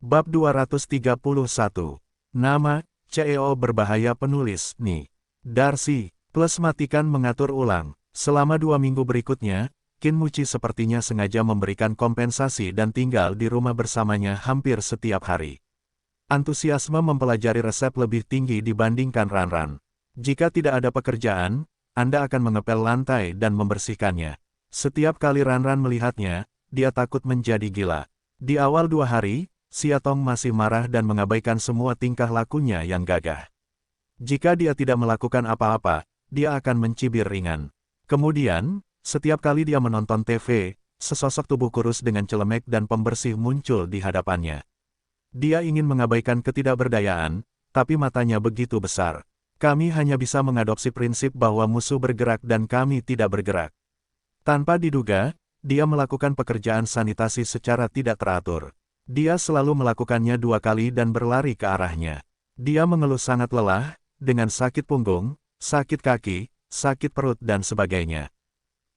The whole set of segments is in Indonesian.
Bab 231. Nama, CEO berbahaya penulis, Ni. Darcy, plus matikan mengatur ulang. Selama 2 minggu berikutnya, Qin Muchi sepertinya sengaja memberikan kompensasi dan tinggal di rumah bersamanya hampir setiap hari. Antusiasme mempelajari resep lebih tinggi dibandingkan Ranran. Jika tidak ada pekerjaan, Anda akan mengepel lantai dan membersihkannya. Setiap kali Ranran melihatnya, dia takut menjadi gila. Di awal 2 hari, Xiaotong masih marah dan mengabaikan semua tingkah lakunya yang gagah. Jika dia tidak melakukan apa-apa, dia akan mencibir ringan. Kemudian, setiap kali dia menonton TV, sesosok tubuh kurus dengan celemek dan pembersih muncul di hadapannya. Dia ingin mengabaikan ketidakberdayaan, tapi matanya begitu besar. Kami hanya bisa mengadopsi prinsip bahwa musuh bergerak dan kami tidak bergerak. Tanpa diduga, dia melakukan pekerjaan sanitasi secara tidak teratur. Dia selalu melakukannya 2 kali dan berlari ke arahnya. Dia mengeluh sangat lelah, dengan sakit punggung, sakit kaki, sakit perut dan sebagainya.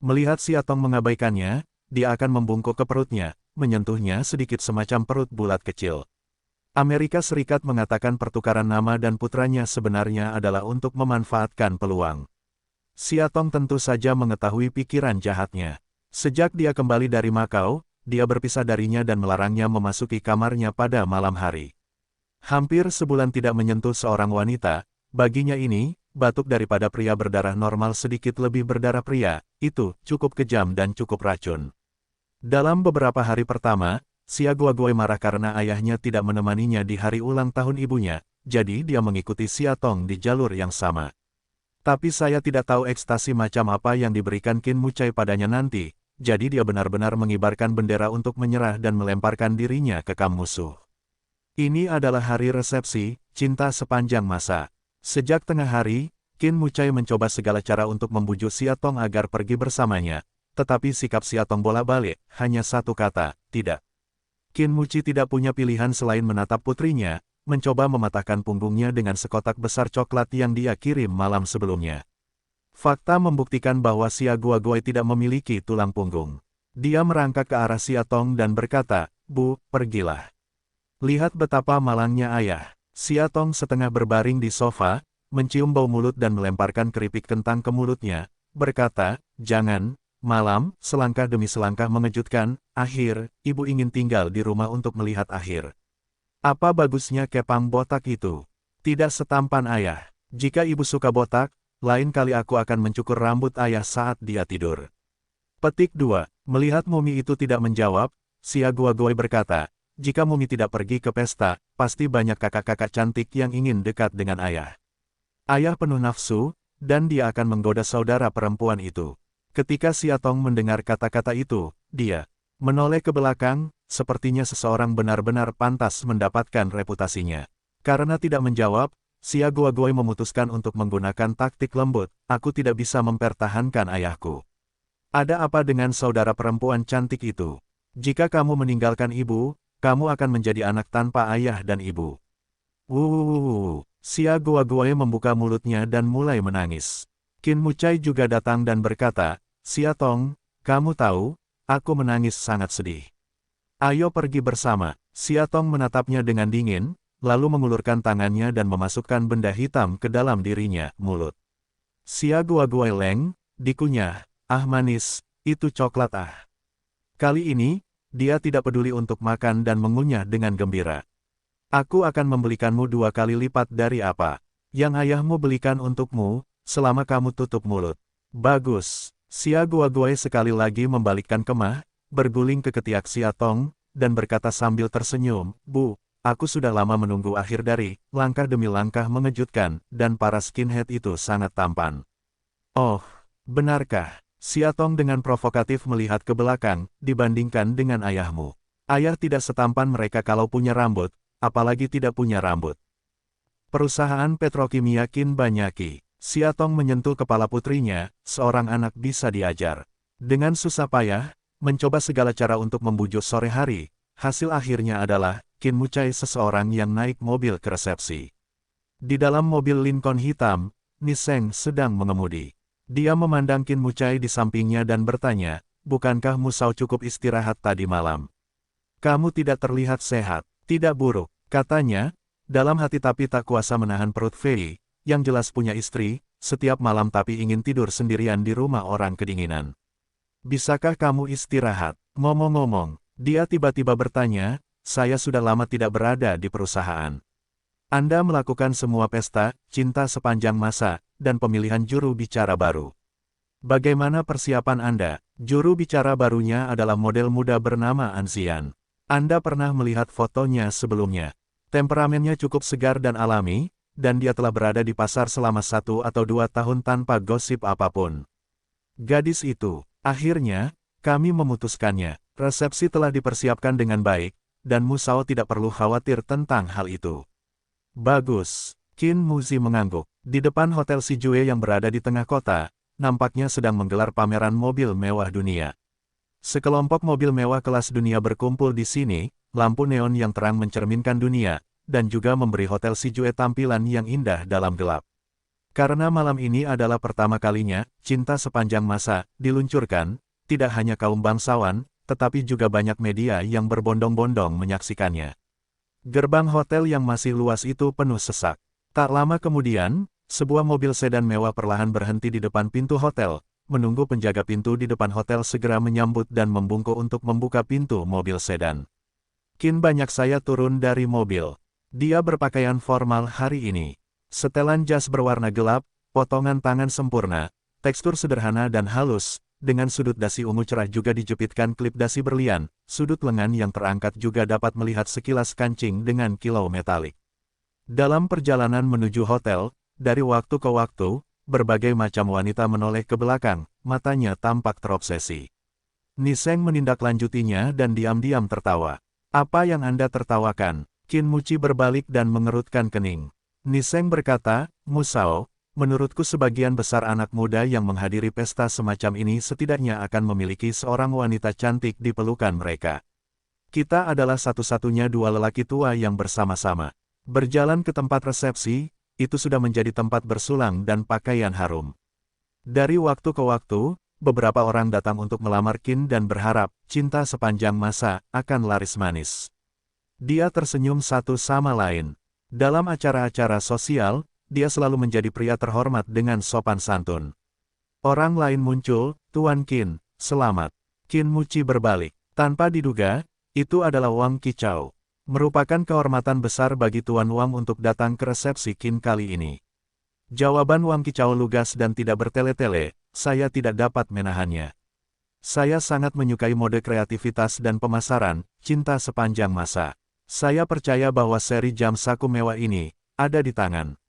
Melihat Xiaotong mengabaikannya, dia akan membungkuk ke perutnya, menyentuhnya sedikit semacam perut bulat kecil. Amerika Serikat mengatakan pertukaran nama dan putranya sebenarnya adalah untuk memanfaatkan peluang. Xiaotong tentu saja mengetahui pikiran jahatnya. Sejak dia kembali dari Makau, dia berpisah darinya dan melarangnya memasuki kamarnya pada malam hari. Hampir sebulan tidak menyentuh seorang wanita, baginya ini, batuk daripada pria berdarah normal sedikit lebih berdarah pria, itu cukup kejam dan cukup racun. Dalam beberapa hari pertama, Xia Guoguo marah karena ayahnya tidak menemaninya di hari ulang tahun ibunya, jadi dia mengikuti Xiaotong di jalur yang sama. Tapi saya tidak tahu ekstasi macam apa yang diberikan Qin Muchai padanya nanti, jadi dia benar-benar mengibarkan bendera untuk menyerah dan melemparkan dirinya ke kam musuh. Ini adalah hari resepsi, cinta sepanjang masa. Sejak tengah hari, Qin Muchai mencoba segala cara untuk membujuk Xiaotong agar pergi bersamanya, tetapi sikap Xiaotong bolak-balik, hanya satu kata, tidak. Qin Muchi tidak punya pilihan selain menatap putrinya, mencoba mematahkan punggungnya dengan sekotak besar coklat yang dia kirim malam sebelumnya. Fakta membuktikan bahwa Xia Guoguo tidak memiliki tulang punggung. Dia merangkak ke arah Xiaotong dan berkata, "Bu, pergilah. Lihat betapa malangnya ayah." Xiaotong setengah berbaring di sofa, mencium bau mulut dan melemparkan keripik kentang ke mulutnya, berkata, "Jangan, malam, selangkah demi selangkah mengejutkan, akhir, ibu ingin tinggal di rumah untuk melihat akhir. Apa bagusnya kepang botak itu? Tidak setampan ayah. Jika ibu suka botak, lain kali aku akan mencukur rambut ayah saat dia tidur." Petik 2. Melihat Mumi itu tidak menjawab, Xia Guoguo berkata, "Jika Mumi tidak pergi ke pesta, pasti banyak kakak-kakak cantik yang ingin dekat dengan ayah. Ayah penuh nafsu, dan dia akan menggoda saudara perempuan itu." Ketika Xiaotong mendengar kata-kata itu, dia menoleh ke belakang, sepertinya seseorang benar-benar pantas mendapatkan reputasinya. Karena tidak menjawab, Xia Guoguo memutuskan untuk menggunakan taktik lembut, "Aku tidak bisa mempertahankan ayahku. Ada apa dengan saudara perempuan cantik itu? Jika kamu meninggalkan ibu, kamu akan menjadi anak tanpa ayah dan ibu." Xia Guoguo membuka mulutnya dan mulai menangis. Qin Muchai juga datang dan berkata, "Xiaotong, kamu tahu, aku menangis sangat sedih. Ayo pergi bersama." Xiaotong menatapnya dengan dingin, lalu mengulurkan tangannya dan memasukkan benda hitam ke dalam dirinya, mulut. Xia Guoguo leng, dikunyah, "Ah manis, itu coklat ah." Kali ini, dia tidak peduli untuk makan dan mengunyah dengan gembira. "Aku akan membelikanmu 2 kali lipat dari apa yang ayahmu belikan untukmu, selama kamu tutup mulut." "Bagus." Xia Guoguo sekali lagi membalikkan kemah, berguling ke ketiak Xiaotong, dan berkata sambil tersenyum, "Bu, aku sudah lama menunggu akhir dari langkah demi langkah mengejutkan, dan para skinhead itu sangat tampan." "Oh, benarkah?" Xiaotong dengan provokatif melihat ke belakang, "Dibandingkan dengan ayahmu, ayah tidak setampan mereka kalau punya rambut, apalagi tidak punya rambut." Perusahaan petrokimia Qin Banyaki. Xiaotong menyentuh kepala putrinya, seorang anak bisa diajar. Dengan susah payah, mencoba segala cara untuk membujuk sore hari, hasil akhirnya adalah, Qin Muchai seseorang yang naik mobil ke resepsi. Di dalam mobil Lincoln hitam, Ni Sheng sedang mengemudi. Dia memandang Qin Muchai di sampingnya dan bertanya, "Bukankah Musau cukup istirahat tadi malam? Kamu tidak terlihat sehat." Tidak buruk, katanya, dalam hati tapi tak kuasa menahan perut Fei, yang jelas punya istri, setiap malam tapi ingin tidur sendirian di rumah orang kedinginan. Bisakah kamu istirahat? Ngomong-ngomong, dia tiba-tiba bertanya, saya sudah lama tidak berada di perusahaan. Anda melakukan semua pesta, cinta sepanjang masa, dan pemilihan juru bicara baru. Bagaimana persiapan Anda? Juru bicara barunya adalah model muda bernama Anxian. Anda pernah melihat fotonya sebelumnya. Temperamennya cukup segar dan alami, dan dia telah berada di pasar selama 1 atau 2 tahun tanpa gosip apapun. Gadis itu, akhirnya, kami memutuskannya. Resepsi telah dipersiapkan dengan baik, dan Musao tidak perlu khawatir tentang hal itu. Bagus, Qin Muzi mengangguk. Di depan Hotel Sijue yang berada di tengah kota, nampaknya sedang menggelar pameran mobil mewah dunia. Sekelompok mobil mewah kelas dunia berkumpul di sini, lampu neon yang terang mencerminkan dunia, dan juga memberi Hotel Sijue tampilan yang indah dalam gelap. Karena malam ini adalah pertama kalinya, cinta sepanjang masa, diluncurkan, tidak hanya kaum bangsawan, tetapi juga banyak media yang berbondong-bondong menyaksikannya. Gerbang hotel yang masih luas itu penuh sesak. Tak lama kemudian, sebuah mobil sedan mewah perlahan berhenti di depan pintu hotel, menunggu penjaga pintu di depan hotel segera menyambut dan membungkuk untuk membuka pintu mobil sedan. Qin banyak saya turun dari mobil. Dia berpakaian formal hari ini. Setelan jas berwarna gelap, potongan tangan sempurna, tekstur sederhana dan halus, dengan sudut dasi ungu cerah juga dijepitkan klip dasi berlian, sudut lengan yang terangkat juga dapat melihat sekilas kancing dengan kilau metalik. Dalam perjalanan menuju hotel, dari waktu ke waktu, berbagai macam wanita menoleh ke belakang, matanya tampak terobsesi. Niseng menindaklanjutinya dan diam-diam tertawa. Apa yang Anda tertawakan? Qin Muci berbalik dan mengerutkan kening. Niseng berkata, Musao, menurutku sebagian besar anak muda yang menghadiri pesta semacam ini setidaknya akan memiliki seorang wanita cantik di pelukan mereka. Kita adalah satu-satunya dua lelaki tua yang bersama-sama. Berjalan ke tempat resepsi, itu sudah menjadi tempat bersulang dan pakaian harum. Dari waktu ke waktu, beberapa orang datang untuk melamar Qin dan berharap, cinta sepanjang masa, akan laris manis. Dia tersenyum satu sama lain. Dalam acara-acara sosial, dia selalu menjadi pria terhormat dengan sopan santun. Orang lain muncul, Tuan Qin, selamat. Qin Muci berbalik. Tanpa diduga, itu adalah Wang Qichao. Merupakan kehormatan besar bagi Tuan Wang untuk datang ke resepsi Qin kali ini. Jawaban Wang Qichao lugas dan tidak bertele-tele, saya tidak dapat menahannya. Saya sangat menyukai mode kreativitas dan pemasaran, cinta sepanjang masa. Saya percaya bahwa seri jam saku mewah ini, ada di tangan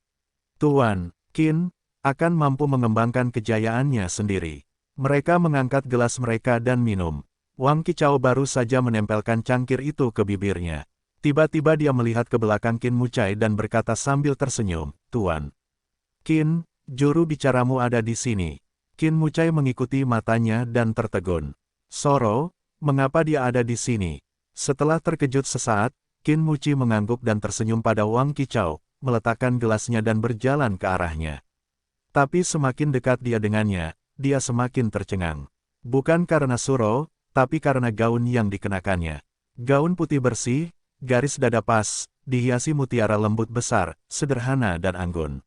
Tuan Qin, akan mampu mengembangkan kejayaannya sendiri. Mereka mengangkat gelas mereka dan minum. Wang Qichao baru saja menempelkan cangkir itu ke bibirnya. Tiba-tiba dia melihat ke belakang Qin Mucai dan berkata sambil tersenyum, Tuan Qin, juru bicaramu ada di sini. Qin Mucai mengikuti matanya dan tertegun. Soro, mengapa dia ada di sini? Setelah terkejut sesaat, Qin Muci mengangguk dan tersenyum pada Wang Qichao, meletakkan gelasnya dan berjalan ke arahnya. Tapi semakin dekat dia dengannya, dia semakin tercengang. Bukan karena Suro, tapi karena gaun yang dikenakannya. Gaun putih bersih, garis dada pas, dihiasi mutiara lembut besar, sederhana dan anggun.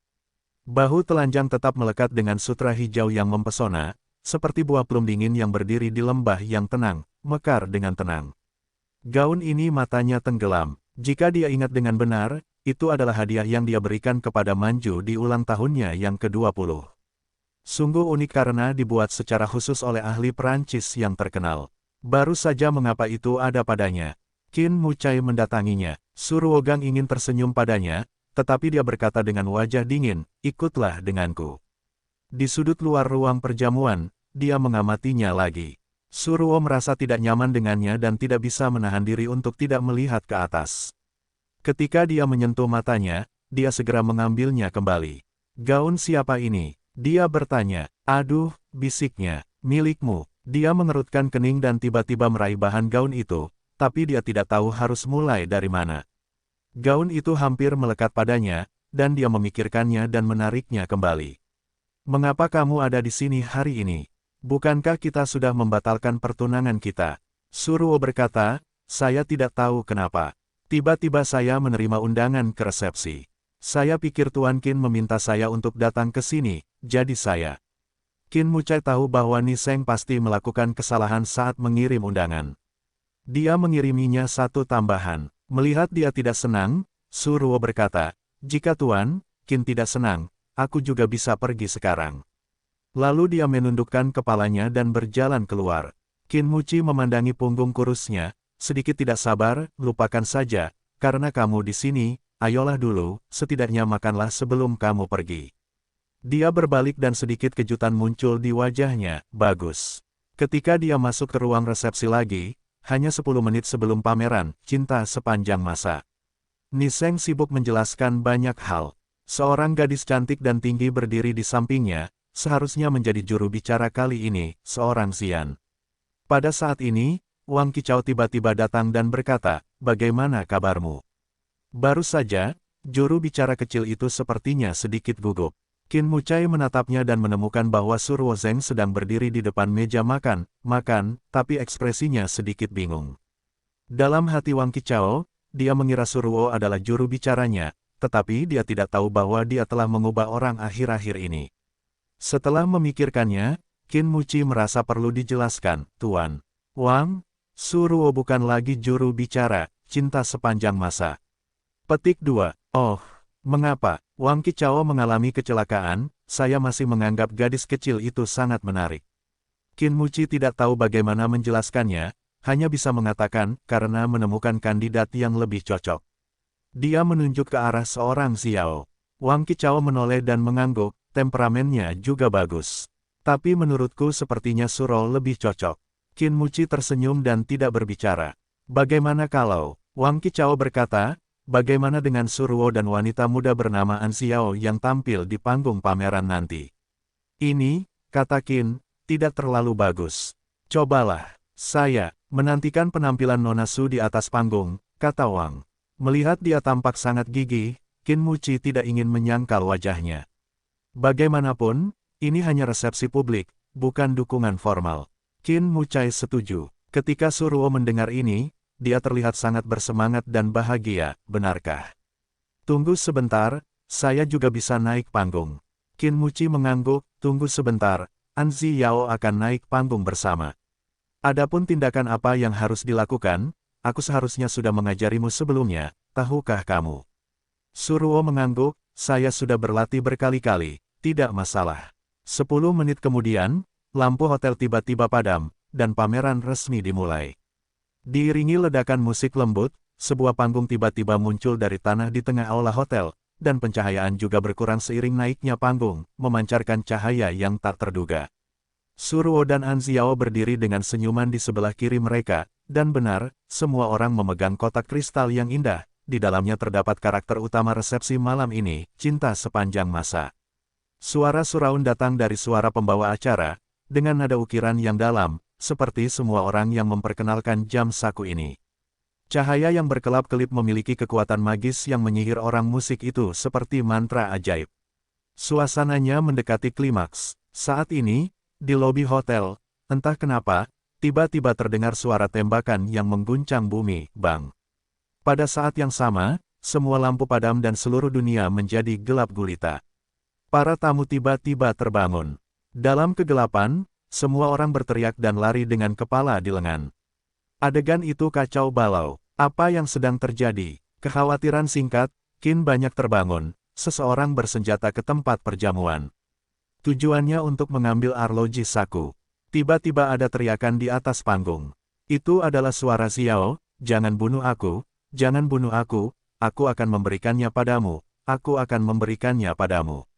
Bahu telanjang tetap melekat dengan sutra hijau yang mempesona, seperti buah plum dingin yang berdiri di lembah yang tenang, mekar dengan tenang. Gaun ini matanya tenggelam. Jika dia ingat dengan benar, itu adalah hadiah yang dia berikan kepada Manju di ulang tahunnya yang ke-20. Sungguh unik karena dibuat secara khusus oleh ahli Perancis yang terkenal. Baru saja mengapa itu ada padanya. Qin Mucai mendatanginya. Suruogang ingin tersenyum padanya, tetapi dia berkata dengan wajah dingin, ikutlah denganku. Di sudut luar ruang perjamuan, dia mengamatinya lagi. Suruo merasa tidak nyaman dengannya dan tidak bisa menahan diri untuk tidak melihat ke atas. Ketika dia menyentuh matanya, dia segera mengambilnya kembali. Gaun siapa ini? Dia bertanya. Aduh, bisiknya, milikmu. Dia mengerutkan kening dan tiba-tiba meraih bahan gaun itu, tapi dia tidak tahu harus mulai dari mana. Gaun itu hampir melekat padanya, dan dia memikirkannya dan menariknya kembali. Mengapa kamu ada di sini hari ini? Bukankah kita sudah membatalkan pertunangan kita? Suruo berkata, saya tidak tahu kenapa. Tiba-tiba saya menerima undangan ke resepsi. Saya pikir Tuan Qin meminta saya untuk datang ke sini, jadi saya. Qin Mucai tahu bahwa Ni Seng pasti melakukan kesalahan saat mengirim undangan. Dia mengiriminya satu tambahan. Melihat dia tidak senang, Su Ruo berkata, "Jika Tuan Qin tidak senang, aku juga bisa pergi sekarang." Lalu dia menundukkan kepalanya dan berjalan keluar. Qin Muci memandangi punggung kurusnya, sedikit tidak sabar, "Lupakan saja, karena kamu di sini, ayolah dulu, setidaknya makanlah sebelum kamu pergi." Dia berbalik dan sedikit kejutan muncul di wajahnya, "Bagus." Ketika dia masuk ke ruang resepsi lagi, hanya 10 menit sebelum pameran Cinta Sepanjang Masa. Ni Seng sibuk menjelaskan banyak hal. Seorang gadis cantik dan tinggi berdiri di sampingnya, seharusnya menjadi juru bicara kali ini, seorang Xian. Pada saat ini, Wang Qichao tiba-tiba datang dan berkata, "Bagaimana kabarmu?" Baru saja, juru bicara kecil itu sepertinya sedikit gugup. Qin Mucai menatapnya dan menemukan bahwa Su Ruo Zeng sedang berdiri di depan meja makan, tapi ekspresinya sedikit bingung. Dalam hati Wang Qichao, dia mengira Su Ruo adalah juru bicaranya, tetapi dia tidak tahu bahwa dia telah mengubah orang akhir-akhir ini. Setelah memikirkannya, Qin Muci merasa perlu dijelaskan, "Tuan Wang, Su Ruo bukan lagi juru bicara Cinta Sepanjang Masa." Petik 2. Oh, mengapa? Wang Qichao mengalami kecelakaan, saya masih menganggap gadis kecil itu sangat menarik. Qin Muci tidak tahu bagaimana menjelaskannya, hanya bisa mengatakan, karena menemukan kandidat yang lebih cocok. Dia menunjuk ke arah seorang Xiao. Wang Qichao menoleh dan mengangguk, temperamennya juga bagus. Tapi menurutku sepertinya Su Ruo lebih cocok. Qin Muci tersenyum dan tidak berbicara. Bagaimana kalau? Wang Qichao berkata, bagaimana dengan Su Ruo dan wanita muda bernama An Xiao yang tampil di panggung pameran nanti? Ini, kata Qin, tidak terlalu bagus. Cobalah. Saya menantikan penampilan Nona Su di atas panggung, kata Wang. Melihat dia tampak sangat gigih, Qin Muci tidak ingin menyangkal wajahnya. Bagaimanapun, ini hanya resepsi publik, bukan dukungan formal. Qin Mucai setuju. Ketika Su Ruo mendengar ini, dia terlihat sangat bersemangat dan bahagia, benarkah? Tunggu sebentar, saya juga bisa naik panggung. Qin Muci mengangguk, tunggu sebentar, An Xiao akan naik panggung bersama. Adapun tindakan apa yang harus dilakukan, aku seharusnya sudah mengajarimu sebelumnya, tahukah kamu? Su Ruo mengangguk, saya sudah berlatih berkali-kali, tidak masalah. 10 menit kemudian, lampu hotel tiba-tiba padam, dan pameran resmi dimulai. Diiringi ledakan musik lembut, sebuah panggung tiba-tiba muncul dari tanah di tengah aula hotel, dan pencahayaan juga berkurang seiring naiknya panggung, memancarkan cahaya yang tak terduga. Su Ruo dan An Xiao berdiri dengan senyuman di sebelah kiri mereka, dan benar, semua orang memegang kotak kristal yang indah, di dalamnya terdapat karakter utama resepsi malam ini, Cinta Sepanjang Masa. Suara surround datang dari suara pembawa acara, dengan nada ukiran yang dalam, seperti semua orang yang memperkenalkan jam saku ini. Cahaya yang berkelap-kelip memiliki kekuatan magis yang menyihir orang musik itu seperti mantra ajaib. Suasananya mendekati klimaks. Saat ini, di lobi hotel, entah kenapa, tiba-tiba terdengar suara tembakan yang mengguncang bumi, bang. Pada saat yang sama, semua lampu padam dan seluruh dunia menjadi gelap gulita. Para tamu tiba-tiba terbangun. Dalam kegelapan, semua orang berteriak dan lari dengan kepala di lengan. Adegan itu kacau balau. Apa yang sedang terjadi? Kekhawatiran singkat, Qin banyak terbangun, seseorang bersenjata ke tempat perjamuan. Tujuannya untuk mengambil arloji saku. Tiba-tiba ada teriakan di atas panggung. Itu adalah suara Xiao, jangan bunuh aku akan memberikannya padamu, aku akan memberikannya padamu.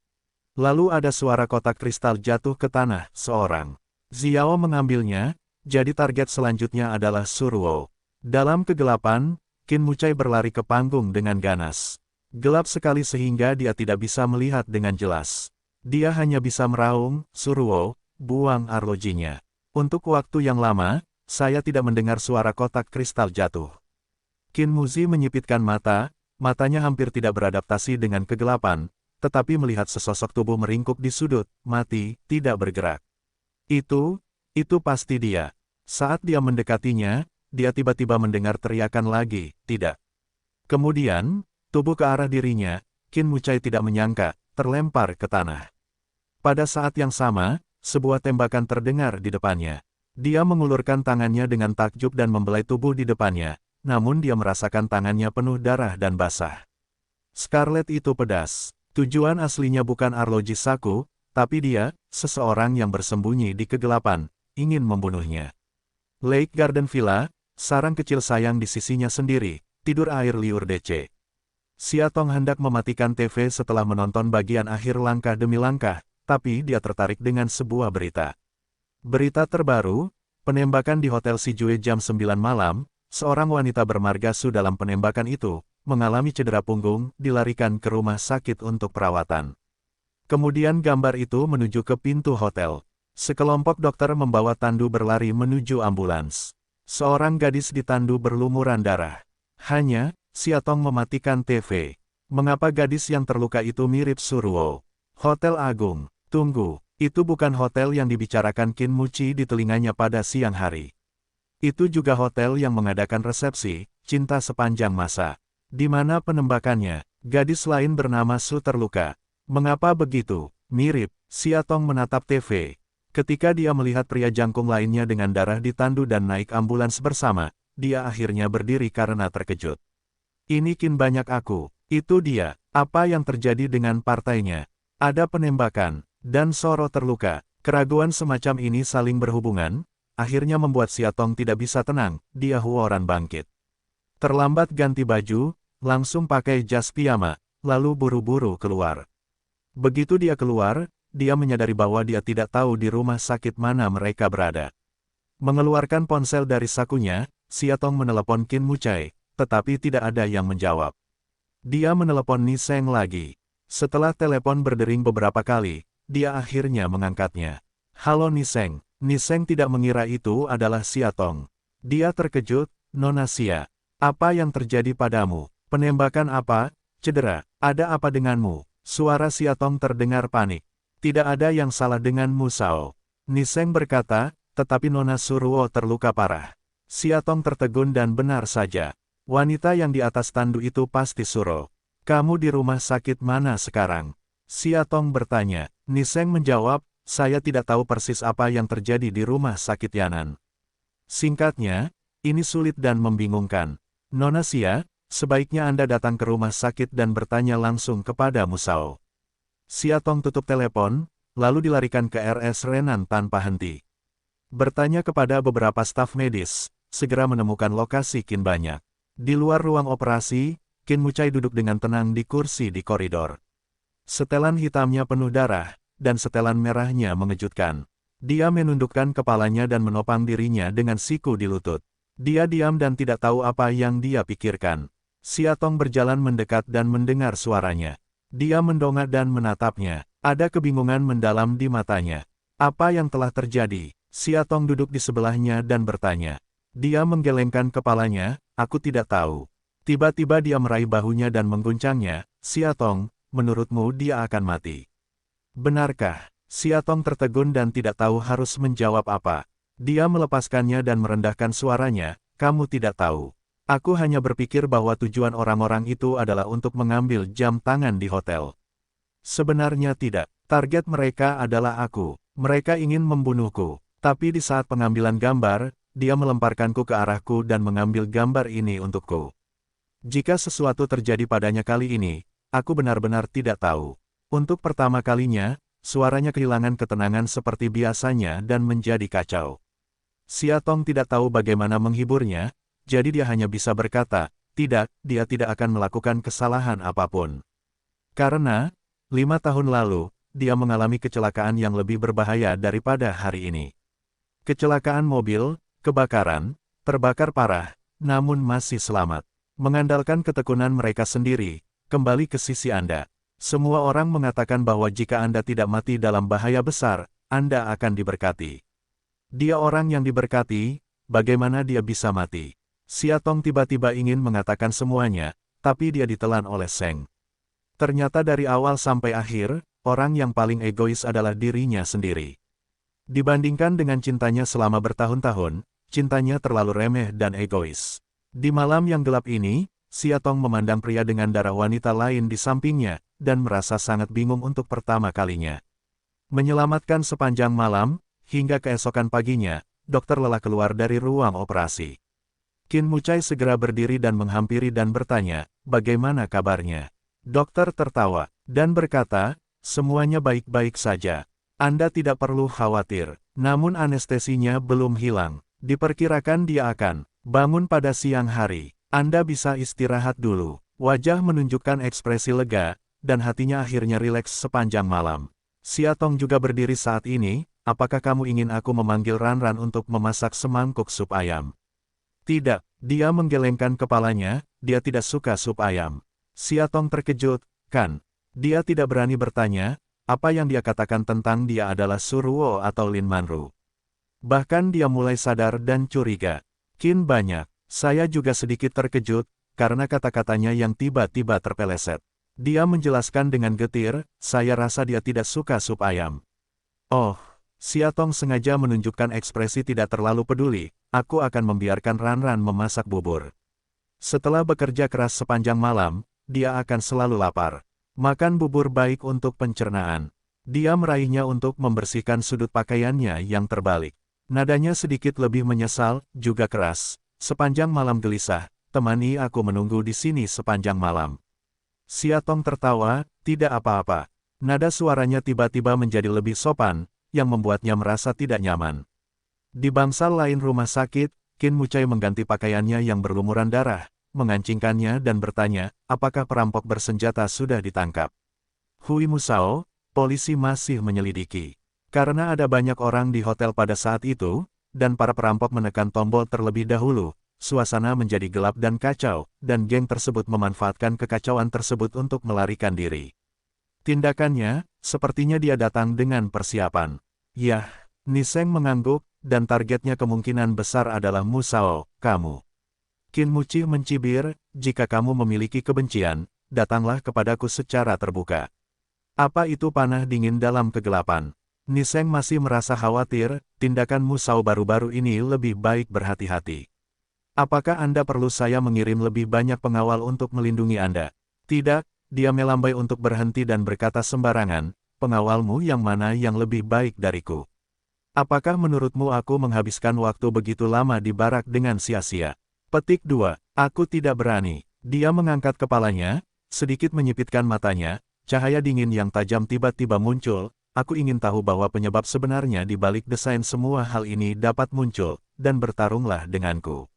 Lalu ada suara kotak kristal jatuh ke tanah, seorang Xiao mengambilnya, jadi target selanjutnya adalah Su Ruo. Dalam kegelapan, Qin Mucai berlari ke panggung dengan ganas. Gelap sekali sehingga dia tidak bisa melihat dengan jelas. Dia hanya bisa meraung, Su Ruo, buang arlojinya. Untuk waktu yang lama, saya tidak mendengar suara kotak kristal jatuh. Qin Muzi menyipitkan mata, matanya hampir tidak beradaptasi dengan kegelapan, tetapi melihat sesosok tubuh meringkuk di sudut, mati, tidak bergerak. Itu pasti dia. Saat dia mendekatinya, dia tiba-tiba mendengar teriakan lagi, tidak. Kemudian, tubuh ke arah dirinya, Qin Mucai tidak menyangka, terlempar ke tanah. Pada saat yang sama, sebuah tembakan terdengar di depannya. Dia mengulurkan tangannya dengan takjub dan membelai tubuh di depannya, namun dia merasakan tangannya penuh darah dan basah. Scarlet itu pedas. Tujuan aslinya bukan Arloji Saku, tapi dia, seseorang yang bersembunyi di kegelapan, ingin membunuhnya. Lake Garden Villa, sarang kecil sayang di sisinya sendiri, tidur air liur DC. Siatong hendak mematikan TV setelah menonton bagian akhir langkah demi langkah, tapi dia tertarik dengan sebuah berita. Berita terbaru, penembakan di Hotel Sijue jam 9 malam, seorang wanita bermargasu dalam penembakan itu, mengalami cedera punggung, dilarikan ke rumah sakit untuk perawatan. Kemudian gambar itu menuju ke pintu hotel. Sekelompok dokter membawa tandu berlari menuju ambulans. Seorang gadis di tandu berlumuran darah. Hanya, Siatong mematikan TV. Mengapa gadis yang terluka itu mirip Suruo? Hotel Agung. Tunggu, itu bukan hotel yang dibicarakan Qin Muci di telinganya pada siang hari. Itu juga hotel yang mengadakan resepsi, cinta sepanjang masa. Di mana penembakannya, gadis lain bernama Su terluka. Mengapa begitu? Mirip, Siatong menatap TV. Ketika dia melihat pria jangkung lainnya dengan darah di tandu dan naik ambulans bersama, dia akhirnya berdiri karena terkejut. Ini Qin banyak aku. Itu dia. Apa yang terjadi dengan partainya? Ada penembakan, dan Soro terluka. Keraguan semacam ini saling berhubungan, akhirnya membuat Siatong tidak bisa tenang, dia huoran bangkit. Terlambat ganti baju, langsung pakai jas piyama, lalu buru-buru keluar. Begitu dia keluar, dia menyadari bahwa dia tidak tahu di rumah sakit mana mereka berada. Mengeluarkan ponsel dari sakunya, Siatong menelepon Qin Mucai, tetapi tidak ada yang menjawab. Dia menelepon Ni Seng lagi. Setelah telepon berdering beberapa kali, dia akhirnya mengangkatnya. Halo Ni Seng. Ni Seng tidak mengira itu adalah Siatong. Dia terkejut, Nona Xia. Apa yang terjadi padamu? Penembakan apa? Cedera? Ada apa denganmu? Suara Siatong terdengar panik. Tidak ada yang salah dengan Musao. Ni Seng berkata, tetapi Nona Suruo terluka parah. Siatong tertegun dan benar saja. Wanita yang di atas tandu itu pasti Suro. Kamu di rumah sakit mana sekarang? Siatong bertanya. Ni Seng menjawab, saya tidak tahu persis apa yang terjadi di rumah sakit Yanan. Singkatnya, ini sulit dan membingungkan. Nona Xia, sebaiknya Anda datang ke rumah sakit dan bertanya langsung kepada Musao. Siatong tutup telepon, lalu dilarikan ke RS Renan tanpa henti. Bertanya kepada beberapa staf medis, segera menemukan lokasi Qin banyak. Di luar ruang operasi, Qin Mucai duduk dengan tenang di kursi di koridor. Setelan hitamnya penuh darah, dan setelan merahnya mengejutkan. Dia menundukkan kepalanya dan menopang dirinya dengan siku di lutut. Dia diam dan tidak tahu apa yang dia pikirkan. Siatong berjalan mendekat dan mendengar suaranya. Dia mendongak dan menatapnya. Ada kebingungan mendalam di matanya. Apa yang telah terjadi? Siatong duduk di sebelahnya dan bertanya. Dia menggelengkan kepalanya, aku tidak tahu. Tiba-tiba dia meraih bahunya dan mengguncangnya. Siatong, menurutmu dia akan mati? Benarkah? Siatong tertegun dan tidak tahu harus menjawab apa. Dia melepaskannya dan merendahkan suaranya, kamu tidak tahu. Aku hanya berpikir bahwa tujuan orang-orang itu adalah untuk mengambil jam tangan di hotel. Sebenarnya tidak. Target mereka adalah aku. Mereka ingin membunuhku. Tapi di saat pengambilan gambar, dia melemparkanku ke arahku dan mengambil gambar ini untukku. Jika sesuatu terjadi padanya kali ini, aku benar-benar tidak tahu. Untuk pertama kalinya, suaranya kehilangan ketenangan seperti biasanya dan menjadi kacau. Siatong tidak tahu bagaimana menghiburnya, jadi dia hanya bisa berkata, tidak, dia tidak akan melakukan kesalahan apapun. Karena, 5 tahun lalu, dia mengalami kecelakaan yang lebih berbahaya daripada hari ini. Kecelakaan mobil, kebakaran, terbakar parah, namun masih selamat. Mengandalkan ketekunan mereka sendiri, kembali ke sisi Anda. Semua orang mengatakan bahwa jika Anda tidak mati dalam bahaya besar, Anda akan diberkati. Dia orang yang diberkati, bagaimana dia bisa mati? Siatong tiba-tiba ingin mengatakan semuanya, tapi dia ditelan oleh Seng. Ternyata dari awal sampai akhir, orang yang paling egois adalah dirinya sendiri. Dibandingkan dengan cintanya selama bertahun-tahun, cintanya terlalu remeh dan egois. Di malam yang gelap ini, Siatong memandang pria dengan darah wanita lain di sampingnya, dan merasa sangat bingung untuk pertama kalinya. Menyelamatkan sepanjang malam, hingga keesokan paginya, dokter lelah keluar dari ruang operasi. Qin Mucai segera berdiri dan menghampiri dan bertanya, bagaimana kabarnya? Dokter tertawa, dan berkata, semuanya baik-baik saja. Anda tidak perlu khawatir, namun anestesinya belum hilang. Diperkirakan dia akan bangun pada siang hari. Anda bisa istirahat dulu. Wajah menunjukkan ekspresi lega, dan hatinya akhirnya rileks sepanjang malam. Siatong juga berdiri saat ini, apakah kamu ingin aku memanggil Ranran untuk memasak semangkuk sup ayam? Tidak, dia menggelengkan kepalanya, dia tidak suka sup ayam. Siatong terkejut, kan? Dia tidak berani bertanya, apa yang dia katakan tentang dia adalah Suruo atau Lin Manru. Bahkan dia mulai sadar dan curiga. Qin banyak. Saya juga sedikit terkejut, karena kata-katanya yang tiba-tiba terpeleset. Dia menjelaskan dengan getir, saya rasa dia tidak suka sup ayam. Oh, Siatong sengaja menunjukkan ekspresi tidak terlalu peduli, aku akan membiarkan Ranran memasak bubur. Setelah bekerja keras sepanjang malam, dia akan selalu lapar. Makan bubur baik untuk pencernaan. Dia meraihnya untuk membersihkan sudut pakaiannya yang terbalik. Nadanya sedikit lebih menyesal, juga keras. Sepanjang malam gelisah, temani aku menunggu di sini sepanjang malam. Siatong tertawa, tidak apa-apa. Nada suaranya tiba-tiba menjadi lebih sopan, yang membuatnya merasa tidak nyaman. Di bangsal lain rumah sakit, Qin Mucai mengganti pakaiannya yang berlumuran darah, mengancingkannya dan bertanya, apakah perampok bersenjata sudah ditangkap? Hui Musao, polisi masih menyelidiki. Karena ada banyak orang di hotel pada saat itu, dan para perampok menekan tombol terlebih dahulu, suasana menjadi gelap dan kacau, dan geng tersebut memanfaatkan kekacauan tersebut untuk melarikan diri. Tindakannya, sepertinya dia datang dengan persiapan. Yah, Niseng mengangguk, dan targetnya kemungkinan besar adalah Musao, kamu. Qin Muci mencibir, jika kamu memiliki kebencian, datanglah kepadaku secara terbuka. Apa itu panah dingin dalam kegelapan? Niseng masih merasa khawatir, tindakan Musao baru-baru ini lebih baik berhati-hati. Apakah Anda perlu saya mengirim lebih banyak pengawal untuk melindungi Anda? Tidak, dia melambai untuk berhenti dan berkata sembarangan, pengawalmu yang mana yang lebih baik dariku? Apakah menurutmu aku menghabiskan waktu begitu lama di barak dengan sia-sia? Petik 2, aku tidak berani. Dia mengangkat kepalanya, sedikit menyipitkan matanya, cahaya dingin yang tajam tiba-tiba muncul. Aku ingin tahu bahwa penyebab sebenarnya di balik desain semua hal ini dapat muncul, dan bertarunglah denganku.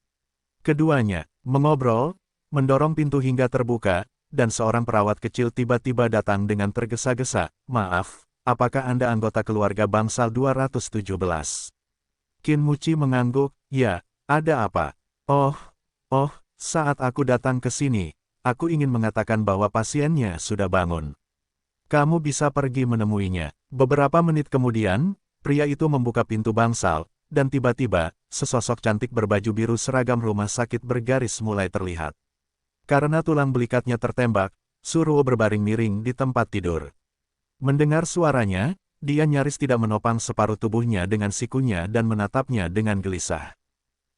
Keduanya mengobrol, mendorong pintu hingga terbuka, dan seorang perawat kecil tiba-tiba datang dengan tergesa-gesa. Maaf, apakah Anda anggota keluarga Bangsal 217? Qin Muci mengangguk, ya, ada apa? Oh, saat aku datang ke sini, aku ingin mengatakan bahwa pasiennya sudah bangun. Kamu bisa pergi menemuinya. Beberapa menit kemudian, pria itu membuka pintu bangsal, dan tiba-tiba, sesosok cantik berbaju biru seragam rumah sakit bergaris mulai terlihat. Karena tulang belikatnya tertembak, Suruo berbaring miring di tempat tidur. Mendengar suaranya, dia nyaris tidak menopang separuh tubuhnya dengan sikunya dan menatapnya dengan gelisah.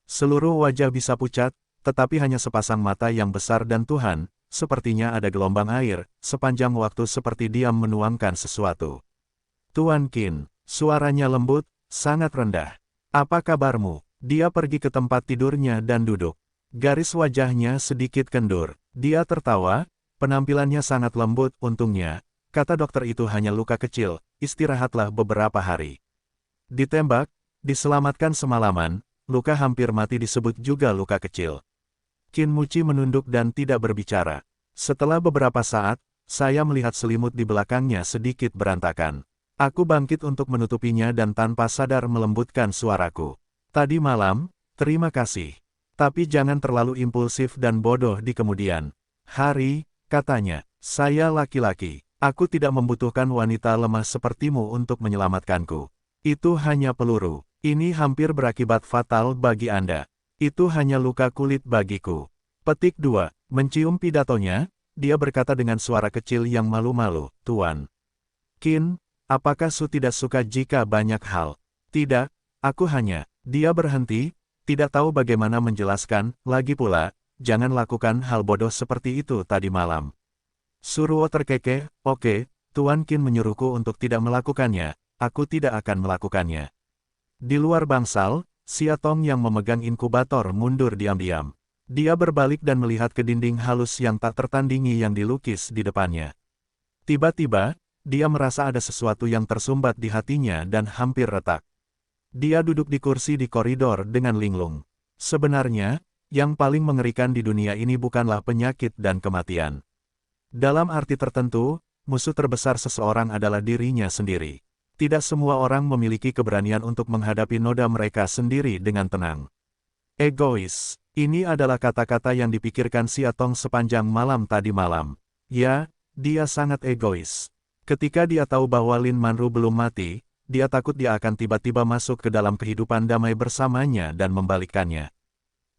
Seluruh wajah bisa pucat, tetapi hanya sepasang mata yang besar dan Tuhan, sepertinya ada gelombang air, sepanjang waktu seperti diam menuangkan sesuatu. Tuan Qin, suaranya lembut, sangat rendah. Apa kabarmu? Dia pergi ke tempat tidurnya dan duduk. Garis wajahnya sedikit kendur. Dia tertawa, penampilannya sangat lembut, untungnya. Kata dokter itu hanya luka kecil, istirahatlah beberapa hari. Ditembak, diselamatkan semalaman, luka hampir mati disebut juga luka kecil. Qin Muci menunduk dan tidak berbicara. Setelah beberapa saat, saya melihat selimut di belakangnya sedikit berantakan. Aku bangkit untuk menutupinya dan tanpa sadar melembutkan suaraku. Tadi malam, terima kasih. Tapi jangan terlalu impulsif dan bodoh di kemudian hari, katanya. Saya laki-laki. Aku tidak membutuhkan wanita lemah sepertimu untuk menyelamatkanku. Itu hanya peluru. Ini hampir berakibat fatal bagi Anda. Itu hanya luka kulit bagiku. Petik 2. Mencium pidatonya, dia berkata dengan suara kecil yang malu-malu, Tuan Qin, apakah Su tidak suka jika banyak hal? Tidak, aku hanya. Dia berhenti, tidak tahu bagaimana menjelaskan, lagi pula, jangan lakukan hal bodoh seperti itu tadi malam. Suruo terkekeh, oke, Tuan Qin menyuruhku untuk tidak melakukannya, aku tidak akan melakukannya. Di luar bangsal, Xia Tong yang memegang inkubator mundur diam-diam. Dia berbalik dan melihat ke dinding halus yang tak tertandingi yang dilukis di depannya. Tiba-tiba, dia merasa ada sesuatu yang tersumbat di hatinya dan hampir retak. Dia duduk di kursi di koridor dengan linglung. Sebenarnya, yang paling mengerikan di dunia ini bukanlah penyakit dan kematian. Dalam arti tertentu, musuh terbesar seseorang adalah dirinya sendiri. Tidak semua orang memiliki keberanian untuk menghadapi noda mereka sendiri dengan tenang. Egois. Ini adalah kata-kata yang dipikirkan Xia Tong sepanjang malam tadi malam. Ya, dia sangat egois. Ketika dia tahu bahwa Lin Manru belum mati, dia takut dia akan tiba-tiba masuk ke dalam kehidupan damai bersamanya dan membalikkannya.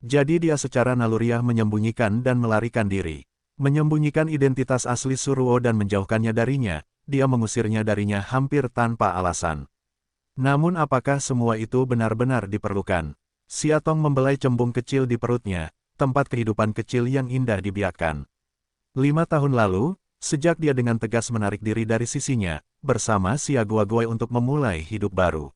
Jadi dia secara naluriah menyembunyikan dan melarikan diri. Menyembunyikan identitas asli Suruo dan menjauhkannya darinya, dia mengusirnya darinya hampir tanpa alasan. Namun apakah semua itu benar-benar diperlukan? Xia Tong membelai cembung kecil di perutnya, tempat kehidupan kecil yang indah dibiarkan. 5 tahun lalu, sejak dia dengan tegas menarik diri dari sisinya, bersama Xia Guoguai untuk memulai hidup baru.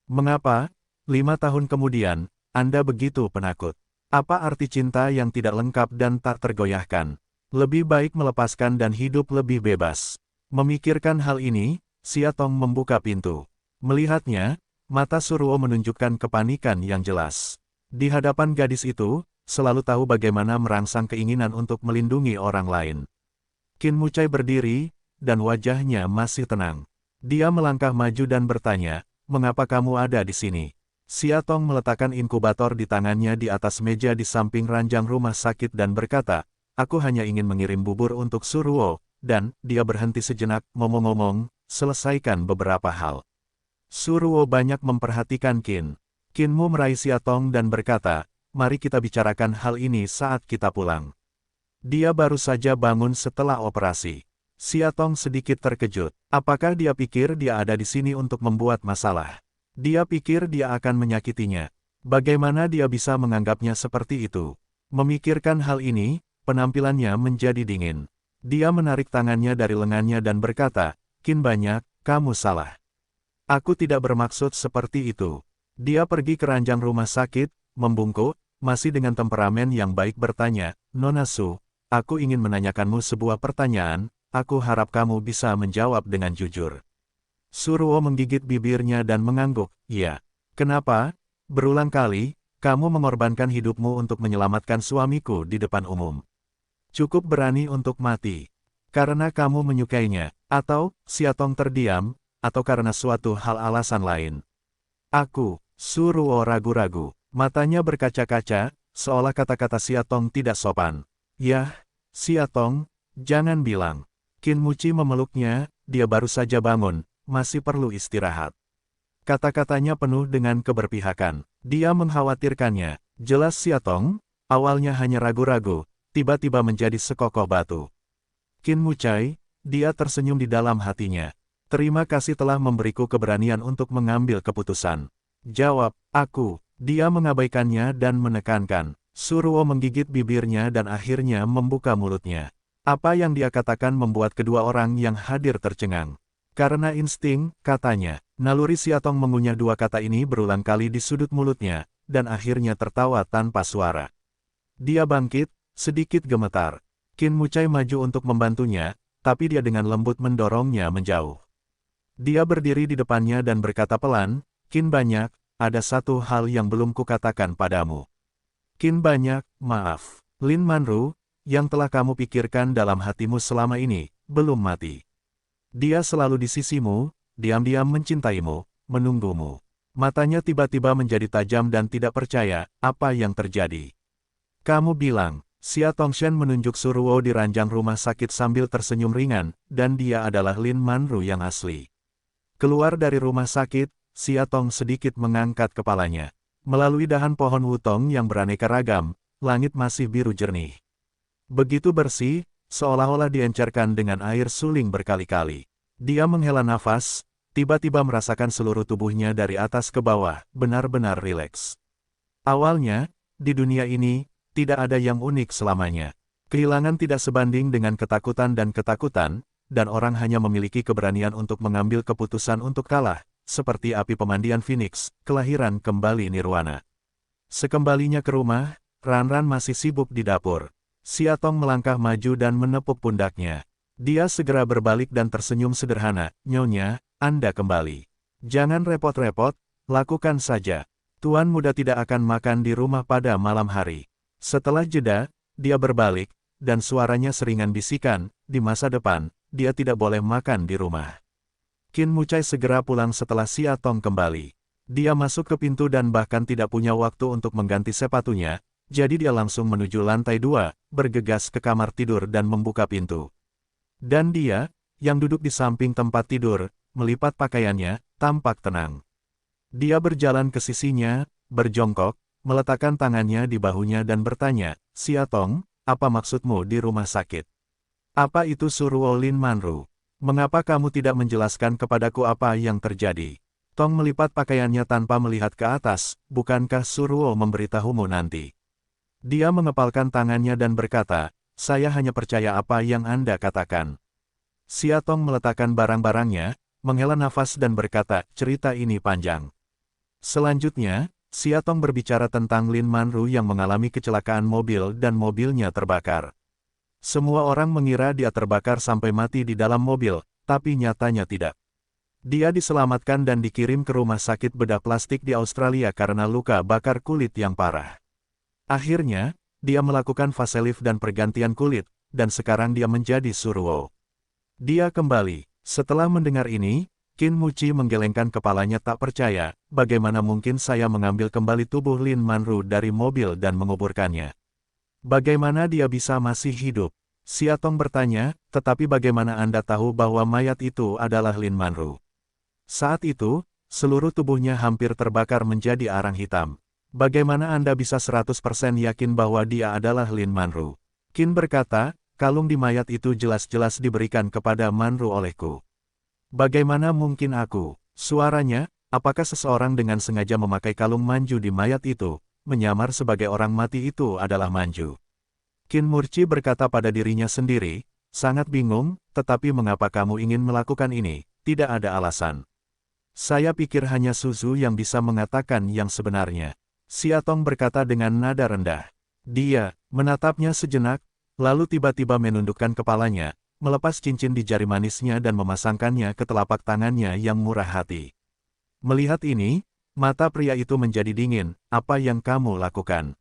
Mengapa, 5 tahun kemudian, Anda begitu penakut? Apa arti cinta yang tidak lengkap dan tak tergoyahkan? Lebih baik melepaskan dan hidup lebih bebas. Memikirkan hal ini, Xia Tong membuka pintu. Melihatnya, mata Suruo menunjukkan kepanikan yang jelas. Di hadapan gadis itu, selalu tahu bagaimana merangsang keinginan untuk melindungi orang lain. Qin Mucai berdiri, dan wajahnya masih tenang. Dia melangkah maju dan bertanya, "Mengapa kamu ada di sini?" Xia Tong meletakkan inkubator di tangannya di atas meja di samping ranjang rumah sakit dan berkata, "Aku hanya ingin mengirim bubur untuk Suruo," dan dia berhenti sejenak, ngomong-ngomong, selesaikan beberapa hal. Suruo banyak memperhatikan Qin. Qinmu meraih Xia Tong dan berkata, "Mari kita bicarakan hal ini saat kita pulang." Dia baru saja bangun setelah operasi. Xia Tong sedikit terkejut. Apakah dia pikir dia ada di sini untuk membuat masalah? Dia pikir dia akan menyakitinya. Bagaimana dia bisa menganggapnya seperti itu? Memikirkan hal ini, penampilannya menjadi dingin. Dia menarik tangannya dari lengannya dan berkata, "Qin banyak, kamu salah. Aku tidak bermaksud seperti itu." Dia pergi ke ranjang rumah sakit, membungkuk, masih dengan temperamen yang baik bertanya, "Nona Su, aku ingin menanyakanmu sebuah pertanyaan, aku harap kamu bisa menjawab dengan jujur." Suruo menggigit bibirnya dan mengangguk, "Ya. Kenapa? Berulang kali, kamu mengorbankan hidupmu untuk menyelamatkan suamiku di depan umum. Cukup berani untuk mati. Karena kamu menyukainya, atau, Xia Tong terdiam, atau karena suatu hal alasan lain." "Aku," Suruo ragu-ragu. Matanya berkaca-kaca, seolah kata-kata Xia Tong tidak sopan. "Yah, Xia Tong, jangan bilang." Qin Muci memeluknya, dia baru saja bangun, masih perlu istirahat. Kata-katanya penuh dengan keberpihakan. Dia mengkhawatirkannya. Jelas Xia Tong, awalnya hanya ragu-ragu, tiba-tiba menjadi sekokoh batu. Qin Mucai, dia tersenyum di dalam hatinya. "Terima kasih telah memberiku keberanian untuk mengambil keputusan." Jawab, "Aku." Dia mengabaikannya dan menekankan. Suruo menggigit bibirnya dan akhirnya membuka mulutnya. Apa yang dia katakan membuat kedua orang yang hadir tercengang. Karena insting, katanya, naluri Xia Tong mengunyah dua kata ini berulang kali di sudut mulutnya, dan akhirnya tertawa tanpa suara. Dia bangkit, sedikit gemetar. Qin Mucai maju untuk membantunya, tapi dia dengan lembut mendorongnya menjauh. Dia berdiri di depannya dan berkata pelan, "Qin banyak, ada satu hal yang belum kukatakan padamu." "Qin banyak, maaf. Lin Manru, yang telah kamu pikirkan dalam hatimu selama ini, belum mati. Dia selalu di sisimu, diam-diam mencintaimu, menunggumu." Matanya tiba-tiba menjadi tajam dan tidak percaya, apa yang terjadi. "Kamu bilang," Xia Tongshen menunjuk Suruo di ranjang rumah sakit sambil tersenyum ringan, "dan dia adalah Lin Manru yang asli." Keluar dari rumah sakit, Xia Tong sedikit mengangkat kepalanya. Melalui dahan pohon wutong yang beraneka ragam, langit masih biru jernih. Begitu bersih, seolah-olah diencerkan dengan air suling berkali-kali. Dia menghela nafas, tiba-tiba merasakan seluruh tubuhnya dari atas ke bawah, benar-benar rileks. Awalnya, di dunia ini, tidak ada yang unik selamanya. Kehilangan tidak sebanding dengan ketakutan, dan orang hanya memiliki keberanian untuk mengambil keputusan untuk kalah, seperti api pemandian Phoenix, kelahiran kembali nirwana. Sekembalinya ke rumah, Ranran masih sibuk di dapur. Siatong melangkah maju dan menepuk pundaknya. Dia segera berbalik dan tersenyum sederhana, "Nyonya, Anda kembali. Jangan repot-repot, lakukan saja. Tuan muda tidak akan makan di rumah pada malam hari." Setelah jeda, dia berbalik, dan suaranya seringan bisikan, "Di masa depan, dia tidak boleh makan di rumah." Qin Mucai segera pulang setelah Siatong kembali. Dia masuk ke pintu dan bahkan tidak punya waktu untuk mengganti sepatunya, jadi dia langsung menuju lantai 2, bergegas ke kamar tidur dan membuka pintu. Dan dia, yang duduk di samping tempat tidur, melipat pakaiannya, tampak tenang. Dia berjalan ke sisinya, berjongkok, meletakkan tangannya di bahunya dan bertanya, "Siatong, apa maksudmu di rumah sakit? Apa itu Suruo Lin Manru? Mengapa kamu tidak menjelaskan kepadaku apa yang terjadi?" Tong melipat pakaiannya tanpa melihat ke atas, "Bukankah Suruo memberitahumu nanti?" Dia mengepalkan tangannya dan berkata, "Saya hanya percaya apa yang Anda katakan." Siatong meletakkan barang-barangnya, menghela nafas dan berkata, "Cerita ini panjang." Selanjutnya, Siatong berbicara tentang Lin Manru yang mengalami kecelakaan mobil dan mobilnya terbakar. Semua orang mengira dia terbakar sampai mati di dalam mobil, tapi nyatanya tidak. Dia diselamatkan dan dikirim ke rumah sakit bedah plastik di Australia karena luka bakar kulit yang parah. Akhirnya, dia melakukan facelift dan pergantian kulit, dan sekarang dia menjadi Suruo. Dia kembali. Setelah mendengar ini, Qin Muci menggelengkan kepalanya tak percaya, "Bagaimana mungkin saya mengambil kembali tubuh Lin Manru dari mobil dan menguburkannya? Bagaimana dia bisa masih hidup?" Siatong bertanya, "Tetapi bagaimana Anda tahu bahwa mayat itu adalah Lin Manru?" Saat itu, seluruh tubuhnya hampir terbakar menjadi arang hitam. "Bagaimana Anda bisa 100% yakin bahwa dia adalah Lin Manru?" Qin berkata, "Kalung di mayat itu jelas-jelas diberikan kepada Manru olehku. Bagaimana mungkin aku?" Suaranya, apakah seseorang dengan sengaja memakai kalung Manju di mayat itu, menyamar sebagai orang mati itu adalah Manju. Qin Murci berkata pada dirinya sendiri, "Sangat bingung, tetapi mengapa kamu ingin melakukan ini? Tidak ada alasan. Saya pikir hanya Suzu yang bisa mengatakan yang sebenarnya." Siatong berkata dengan nada rendah. Dia menatapnya sejenak, lalu tiba-tiba menundukkan kepalanya, melepas cincin di jari manisnya dan memasangkannya ke telapak tangannya yang murah hati. Melihat ini, mata pria itu menjadi dingin. "Apa yang kamu lakukan?"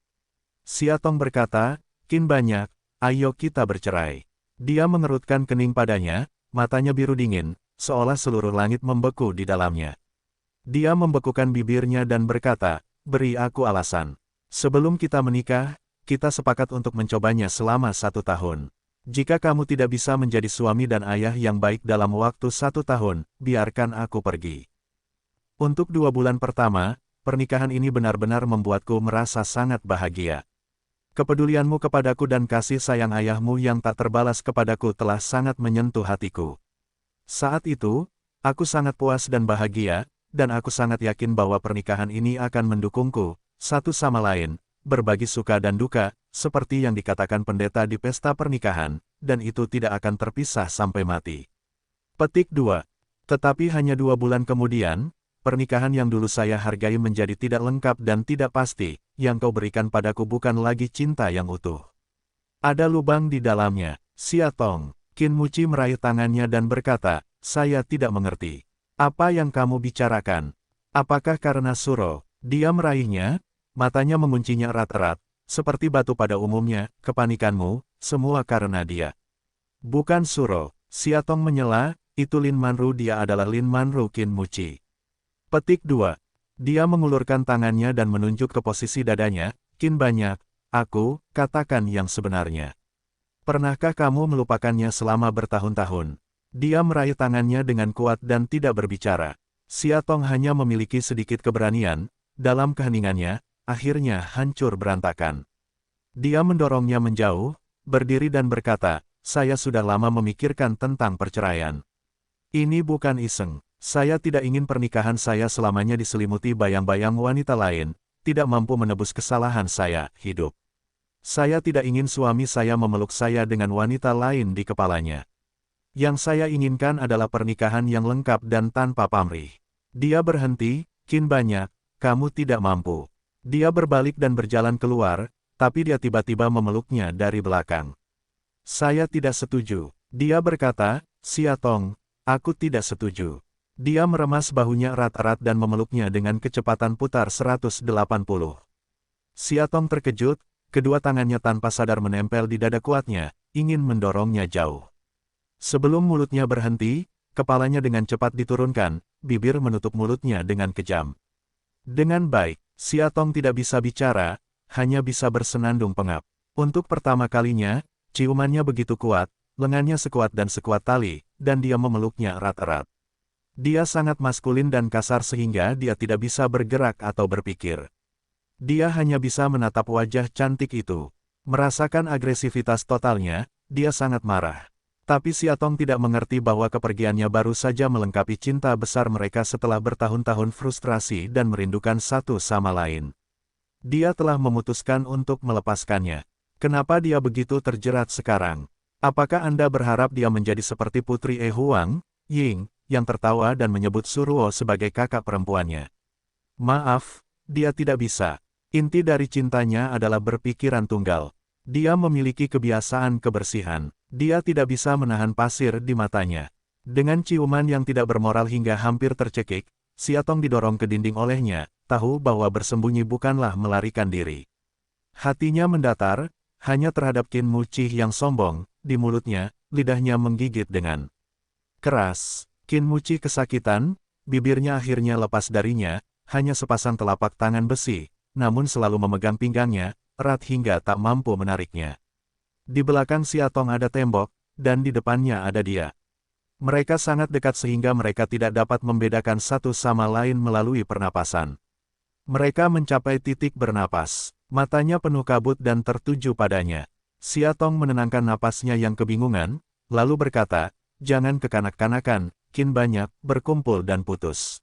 Siatong berkata, "Qin banyak, ayo kita bercerai." Dia mengerutkan kening padanya, matanya biru dingin, seolah seluruh langit membeku di dalamnya. Dia membekukan bibirnya dan berkata, "Beri aku alasan. Sebelum kita menikah, kita sepakat untuk mencobanya selama 1 tahun. Jika kamu tidak bisa menjadi suami dan ayah yang baik dalam waktu 1 tahun, biarkan aku pergi." Untuk 2 bulan pertama, pernikahan ini benar-benar membuatku merasa sangat bahagia. Kepedulianmu kepadaku dan kasih sayang ayahmu yang tak terbalas kepadaku telah sangat menyentuh hatiku. Saat itu, aku sangat puas dan bahagia, dan aku sangat yakin bahwa pernikahan ini akan mendukungku, satu sama lain, berbagi suka dan duka, seperti yang dikatakan pendeta di pesta pernikahan, dan itu tidak akan terpisah sampai mati. Petik 2. Tetapi hanya 2 bulan kemudian, pernikahan yang dulu saya hargai menjadi tidak lengkap dan tidak pasti, yang kau berikan padaku bukan lagi cinta yang utuh. Ada lubang di dalamnya. Siatong. Qin Muci meraih tangannya dan berkata, "Saya tidak mengerti. Apa yang kamu bicarakan? Apakah karena Suro?" Dia meraihnya, matanya menguncinya erat-erat, seperti batu pada umumnya, "Kepanikanmu, semua karena dia." "Bukan Suro." Siatong menyela, "Itu Lin Manru, dia adalah Lin Manru Qin Muci." Petik 2. Dia mengulurkan tangannya dan menunjuk ke posisi dadanya, "Qin banyak, aku, katakan yang sebenarnya. Pernahkah kamu melupakannya selama bertahun-tahun?" Dia meraih tangannya dengan kuat dan tidak berbicara. Siatong hanya memiliki sedikit keberanian, dalam keheningannya, akhirnya hancur berantakan. Dia mendorongnya menjauh, berdiri dan berkata, "Saya sudah lama memikirkan tentang perceraian. Ini bukan iseng. Saya tidak ingin pernikahan saya selamanya diselimuti bayang-bayang wanita lain, tidak mampu menebus kesalahan saya, hidup." Saya tidak ingin suami saya memeluk saya dengan wanita lain di kepalanya. Yang saya inginkan adalah pernikahan yang lengkap dan tanpa pamrih. Dia berhenti, Qin Banyak, kamu tidak mampu. Dia berbalik dan berjalan keluar, tapi dia tiba-tiba memeluknya dari belakang. Saya tidak setuju. Dia berkata, Xia Tong, aku tidak setuju. Dia meremas bahunya erat-erat dan memeluknya dengan kecepatan putar 180. Xia Tong terkejut, kedua tangannya tanpa sadar menempel di dada kuatnya, ingin mendorongnya jauh. Sebelum mulutnya berhenti, kepalanya dengan cepat diturunkan, bibir menutup mulutnya dengan kejam. Dengan baik, Xia Tong tidak bisa bicara, hanya bisa bersenandung pengap. Untuk pertama kalinya, ciumannya begitu kuat, lengannya sekuat dan sekuat tali, dan dia memeluknya erat-erat. Dia sangat maskulin dan kasar sehingga dia tidak bisa bergerak atau berpikir. Dia hanya bisa menatap wajah cantik itu. Merasakan agresivitas totalnya, dia sangat marah. Tapi Xia Tong tidak mengerti bahwa kepergiannya baru saja melengkapi cinta besar mereka setelah bertahun-tahun frustrasi dan merindukan satu sama lain. Dia telah memutuskan untuk melepaskannya. Kenapa dia begitu terjerat sekarang? Apakah Anda berharap dia menjadi seperti Putri Huang Ying, yang tertawa dan menyebut Suruo sebagai kakak perempuannya? Maaf, dia tidak bisa. Inti dari cintanya adalah berpikiran tunggal. Dia memiliki kebiasaan kebersihan. Dia tidak bisa menahan pasir di matanya. Dengan ciuman yang tidak bermoral hingga hampir tercekik, Xia Tong didorong ke dinding olehnya, tahu bahwa bersembunyi bukanlah melarikan diri. Hatinya mendatar, hanya terhadap Qin Mucih yang sombong, di mulutnya, lidahnya menggigit dengan keras. Qin Mucih kesakitan, bibirnya akhirnya lepas darinya, hanya sepasang telapak tangan besi, namun selalu memegang pinggangnya, erat hingga tak mampu menariknya. Di belakang Xia Tong ada tembok, dan di depannya ada dia. Mereka sangat dekat sehingga mereka tidak dapat membedakan satu sama lain melalui pernapasan. Mereka mencapai titik bernapas. Matanya penuh kabut dan tertuju padanya. Xia Tong menenangkan napasnya yang kebingungan, lalu berkata, jangan kekanak-kanakan, Qin Banyak, berkumpul dan putus.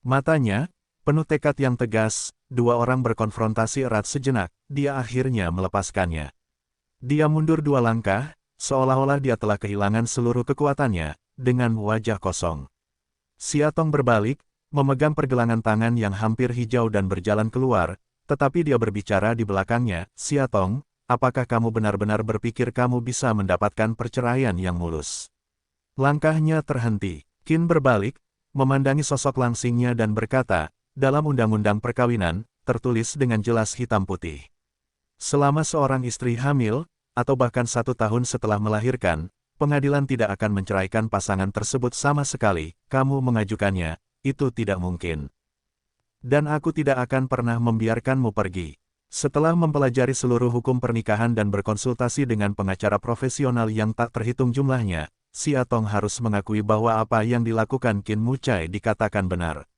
Matanya, penuh tekad yang tegas, dua orang berkonfrontasi erat sejenak, dia akhirnya melepaskannya. Dia mundur dua langkah, seolah-olah dia telah kehilangan seluruh kekuatannya, dengan wajah kosong. Xia Tong berbalik, memegang pergelangan tangan yang hampir hijau dan berjalan keluar, tetapi dia berbicara di belakangnya, Xia Tong, apakah kamu benar-benar berpikir kamu bisa mendapatkan perceraian yang mulus? Langkahnya terhenti. Qin berbalik, memandangi sosok langsingnya dan berkata, dalam undang-undang perkawinan, tertulis dengan jelas hitam putih. Selama seorang istri hamil, atau bahkan 1 tahun setelah melahirkan, pengadilan tidak akan menceraikan pasangan tersebut sama sekali, kamu mengajukannya, itu tidak mungkin. Dan aku tidak akan pernah membiarkanmu pergi. Setelah mempelajari seluruh hukum pernikahan dan berkonsultasi dengan pengacara profesional yang tak terhitung jumlahnya, Xia Tong harus mengakui bahwa apa yang dilakukan Qin Mucai dikatakan benar.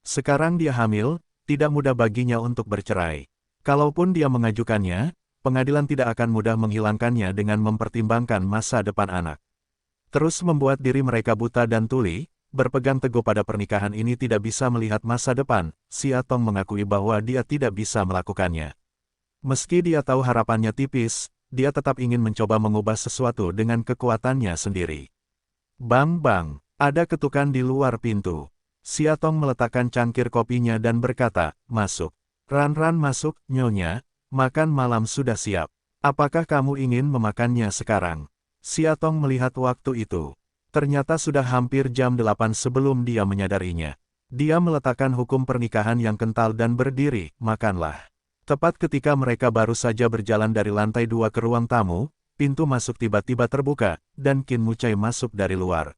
Sekarang dia hamil, tidak mudah baginya untuk bercerai. Kalaupun dia mengajukannya, pengadilan tidak akan mudah menghilangkannya dengan mempertimbangkan masa depan anak. Terus membuat diri mereka buta dan tuli, berpegang teguh pada pernikahan ini tidak bisa melihat masa depan, Xia Tong mengakui bahwa dia tidak bisa melakukannya. Meski dia tahu harapannya tipis, dia tetap ingin mencoba mengubah sesuatu dengan kekuatannya sendiri. Bang-bang, ada ketukan di luar pintu. Xia Tong meletakkan cangkir kopinya dan berkata, masuk. Ran-Ran masuk, Nyonya, makan malam sudah siap. Apakah kamu ingin memakannya sekarang? Xia Tong melihat waktu itu. Ternyata sudah hampir jam 8 sebelum dia menyadarinya. Dia meletakkan hukum pernikahan yang kental dan berdiri, makanlah. Tepat ketika mereka baru saja berjalan dari lantai 2 ke ruang tamu, pintu masuk tiba-tiba terbuka, dan Qin Mucai masuk dari luar.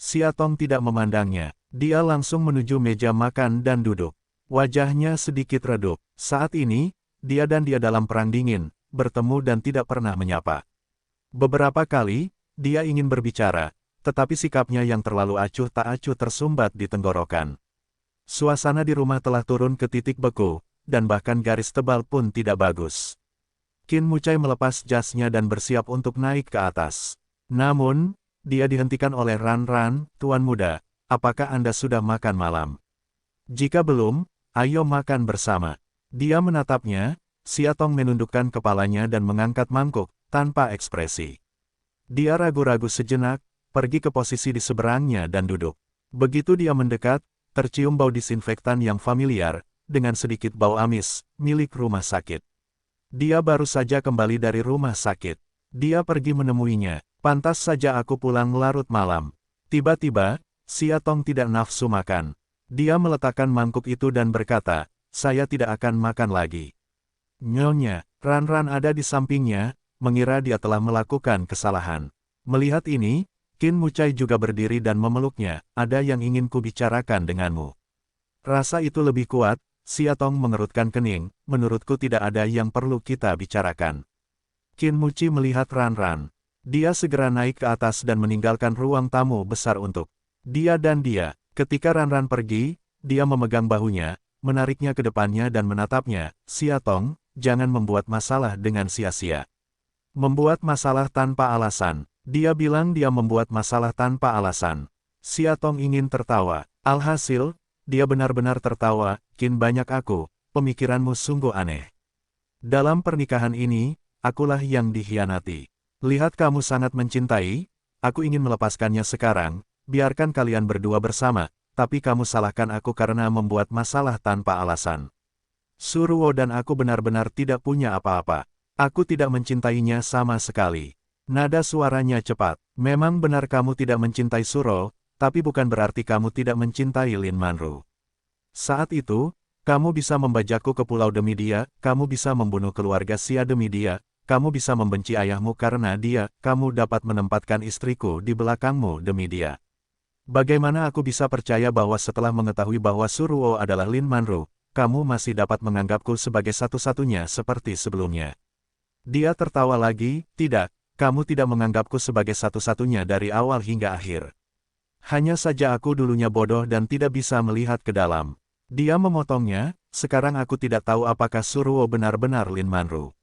Xia Tong tidak memandangnya, dia langsung menuju meja makan dan duduk. Wajahnya sedikit redup. Saat ini, dia dan dia dalam perang dingin, bertemu dan tidak pernah menyapa. Beberapa kali, dia ingin berbicara, tetapi sikapnya yang terlalu acuh tak acuh tersumbat di tenggorokan. Suasana di rumah telah turun ke titik beku, dan bahkan garis tebal pun tidak bagus. Qin Mucai melepas jasnya dan bersiap untuk naik ke atas. Namun, dia dihentikan oleh Ran-Ran, Tuan Muda, apakah Anda sudah makan malam? Jika belum, ayo makan bersama. Dia menatapnya, Siatong menundukkan kepalanya dan mengangkat mangkuk, tanpa ekspresi. Dia ragu-ragu sejenak, pergi ke posisi di seberangnya dan duduk. Begitu dia mendekat, tercium bau disinfektan yang familiar, dengan sedikit bau amis, milik rumah sakit. Dia baru saja kembali dari rumah sakit. Dia pergi menemuinya, pantas saja aku pulang larut malam. Tiba-tiba, Siatong tidak nafsu makan. Dia meletakkan mangkuk itu dan berkata, saya tidak akan makan lagi. Nyonya, Ran-Ran ada di sampingnya, mengira dia telah melakukan kesalahan. Melihat ini, Qin Mucai juga berdiri dan memeluknya, ada yang ingin kubicarakan denganmu. Rasa itu lebih kuat, Siatong mengerutkan kening, menurutku tidak ada yang perlu kita bicarakan. Qin Muci melihat Ran-Ran. Dia segera naik ke atas dan meninggalkan ruang tamu besar untuk dia dan dia. Ketika Ran-Ran pergi, dia memegang bahunya, menariknya ke depannya dan menatapnya, Siatong, jangan membuat masalah dengan sia-sia. Membuat masalah tanpa alasan. Dia bilang dia membuat masalah tanpa alasan. Siatong ingin tertawa. Alhasil, dia benar-benar tertawa, Qin banyak aku, pemikiranmu sungguh aneh. Dalam pernikahan ini, akulah yang dikhianati. Lihat kamu sangat mencintai, aku ingin melepaskannya sekarang, biarkan kalian berdua bersama, tapi kamu salahkan aku karena membuat masalah tanpa alasan. Suruo dan aku benar-benar tidak punya apa-apa. Aku tidak mencintainya sama sekali. Nada suaranya cepat. Memang benar kamu tidak mencintai Suro, tapi bukan berarti kamu tidak mencintai Lin Manru. Saat itu, kamu bisa membajakku ke pulau demi dia, kamu bisa membunuh keluarga Xia demi dia, kamu bisa membenci ayahmu karena dia, kamu dapat menempatkan istriku di belakangmu demi dia. Bagaimana aku bisa percaya bahwa setelah mengetahui bahwa Suruo adalah Lin Manru, kamu masih dapat menganggapku sebagai satu-satunya seperti sebelumnya? Dia tertawa lagi, tidak, kamu tidak menganggapku sebagai satu-satunya dari awal hingga akhir. Hanya saja aku dulunya bodoh dan tidak bisa melihat ke dalam. Dia memotongnya, sekarang aku tidak tahu apakah Suruo benar-benar Lin Manru.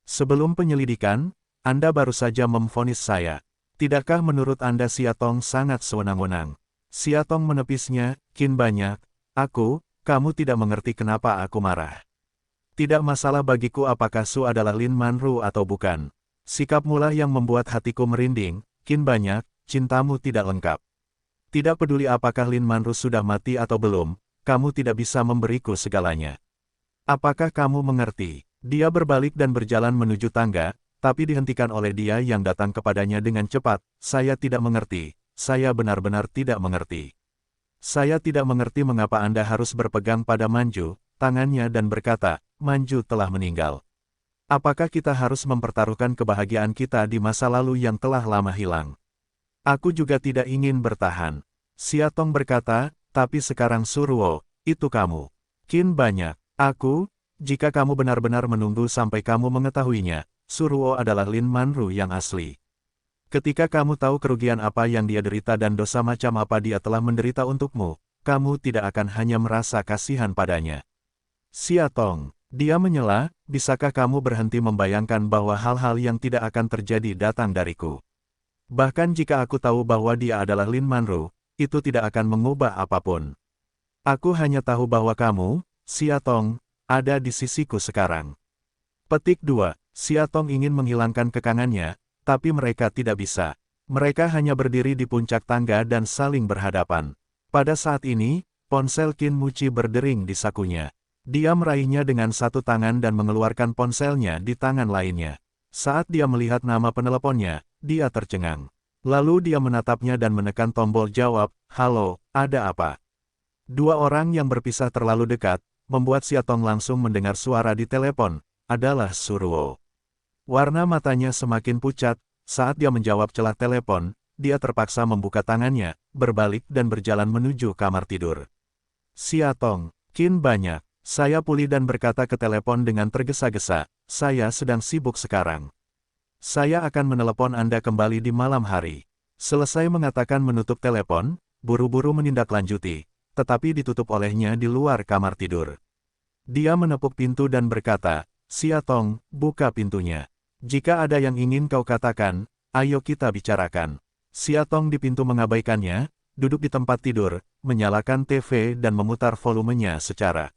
Sebelum penyelidikan, Anda baru saja memvonis saya. Tidakkah menurut Anda Siatong sangat sewenang-wenang? Siatong menepisnya, Qin banyak, kamu tidak mengerti kenapa aku marah. Tidak masalah bagiku apakah Su adalah Lin Manru atau bukan. Sikapmulah yang membuat hatiku merinding, Qin banyak, cintamu tidak lengkap. Tidak peduli apakah Lin Manru sudah mati atau belum, kamu tidak bisa memberiku segalanya. Apakah kamu mengerti? Dia berbalik dan berjalan menuju tangga, tapi dihentikan oleh dia yang datang kepadanya dengan cepat. Saya tidak mengerti, saya benar-benar tidak mengerti. Saya tidak mengerti mengapa Anda harus berpegang pada Manju, tangannya dan berkata, Manju telah meninggal. Apakah kita harus mempertaruhkan kebahagiaan kita di masa lalu yang telah lama hilang? Aku juga tidak ingin bertahan. Siatong berkata, tapi sekarang Suruo, itu kamu. Qin banyak. Jika kamu benar-benar menunggu sampai kamu mengetahuinya, Suruo adalah Lin Manru yang asli. Ketika kamu tahu kerugian apa yang dia derita dan dosa macam apa dia telah menderita untukmu, kamu tidak akan hanya merasa kasihan padanya. Siatong, dia menyela, bisakah kamu berhenti membayangkan bahwa hal-hal yang tidak akan terjadi datang dariku? Bahkan jika aku tahu bahwa dia adalah Lin Manru, itu tidak akan mengubah apapun. Aku hanya tahu bahwa kamu, Siatong, ada di sisiku sekarang. Petik 2. Siatong ingin menghilangkan kekangannya, tapi mereka tidak bisa. Mereka hanya berdiri di puncak tangga dan saling berhadapan. Pada saat ini, ponsel Qin Muci berdering di sakunya. Dia meraihnya dengan satu tangan dan mengeluarkan ponselnya di tangan lainnya. Saat dia melihat nama peneleponnya, dia tercengang. Lalu dia menatapnya dan menekan tombol jawab, halo, ada apa? Dua orang yang berpisah terlalu dekat, membuat Siatong langsung mendengar suara di telepon, adalah Suruo. Warna matanya semakin pucat, saat dia menjawab celah telepon, dia terpaksa membuka tangannya, berbalik dan berjalan menuju kamar tidur. Siatong, Qin banyak. Saya pulih dan berkata ke telepon dengan tergesa-gesa, saya sedang sibuk sekarang. Saya akan menelepon Anda kembali di malam hari. Selesai mengatakan menutup telepon, buru-buru menindaklanjuti, tetapi ditutup olehnya di luar kamar tidur. Dia menepuk pintu dan berkata, Siatong, buka pintunya. Jika ada yang ingin kau katakan, ayo kita bicarakan. Siatong di pintu mengabaikannya, duduk di tempat tidur, menyalakan TV dan memutar volumenya secara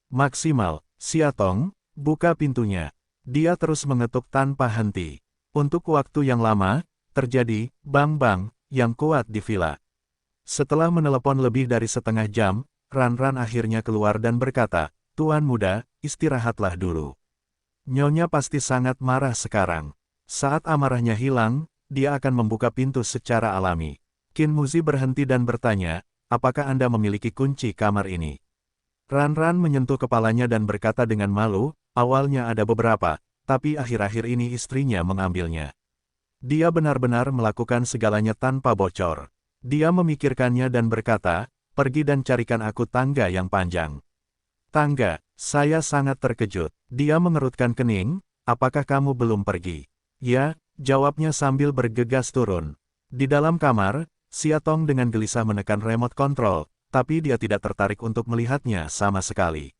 maksimal. Siatong, Buka pintunya. Dia terus mengetuk tanpa henti. Untuk waktu yang lama, terjadi bang-bang yang kuat di villa. Setelah menelepon lebih dari setengah jam, Ran-Ran akhirnya keluar dan berkata, "Tuan muda, istirahatlah dulu." Nyonya pasti sangat marah sekarang. Saat amarahnya hilang, dia akan membuka pintu secara alami. Qin Muzi berhenti dan bertanya, "Apakah Anda memiliki kunci kamar ini?" Ran-Ran menyentuh kepalanya dan berkata dengan malu, "Awalnya ada beberapa, tapi akhir-akhir ini istrinya mengambilnya." Dia benar-benar melakukan segalanya tanpa bocor. Dia memikirkannya dan berkata, "Pergi dan carikan aku tangga yang panjang." "Tangga?" Saya sangat terkejut. Dia mengerutkan kening, "Apakah kamu belum pergi?" "Ya," jawabnya sambil bergegas turun. Di dalam kamar, Siatong dengan gelisah menekan remote control, tapi dia tidak tertarik untuk melihatnya sama sekali.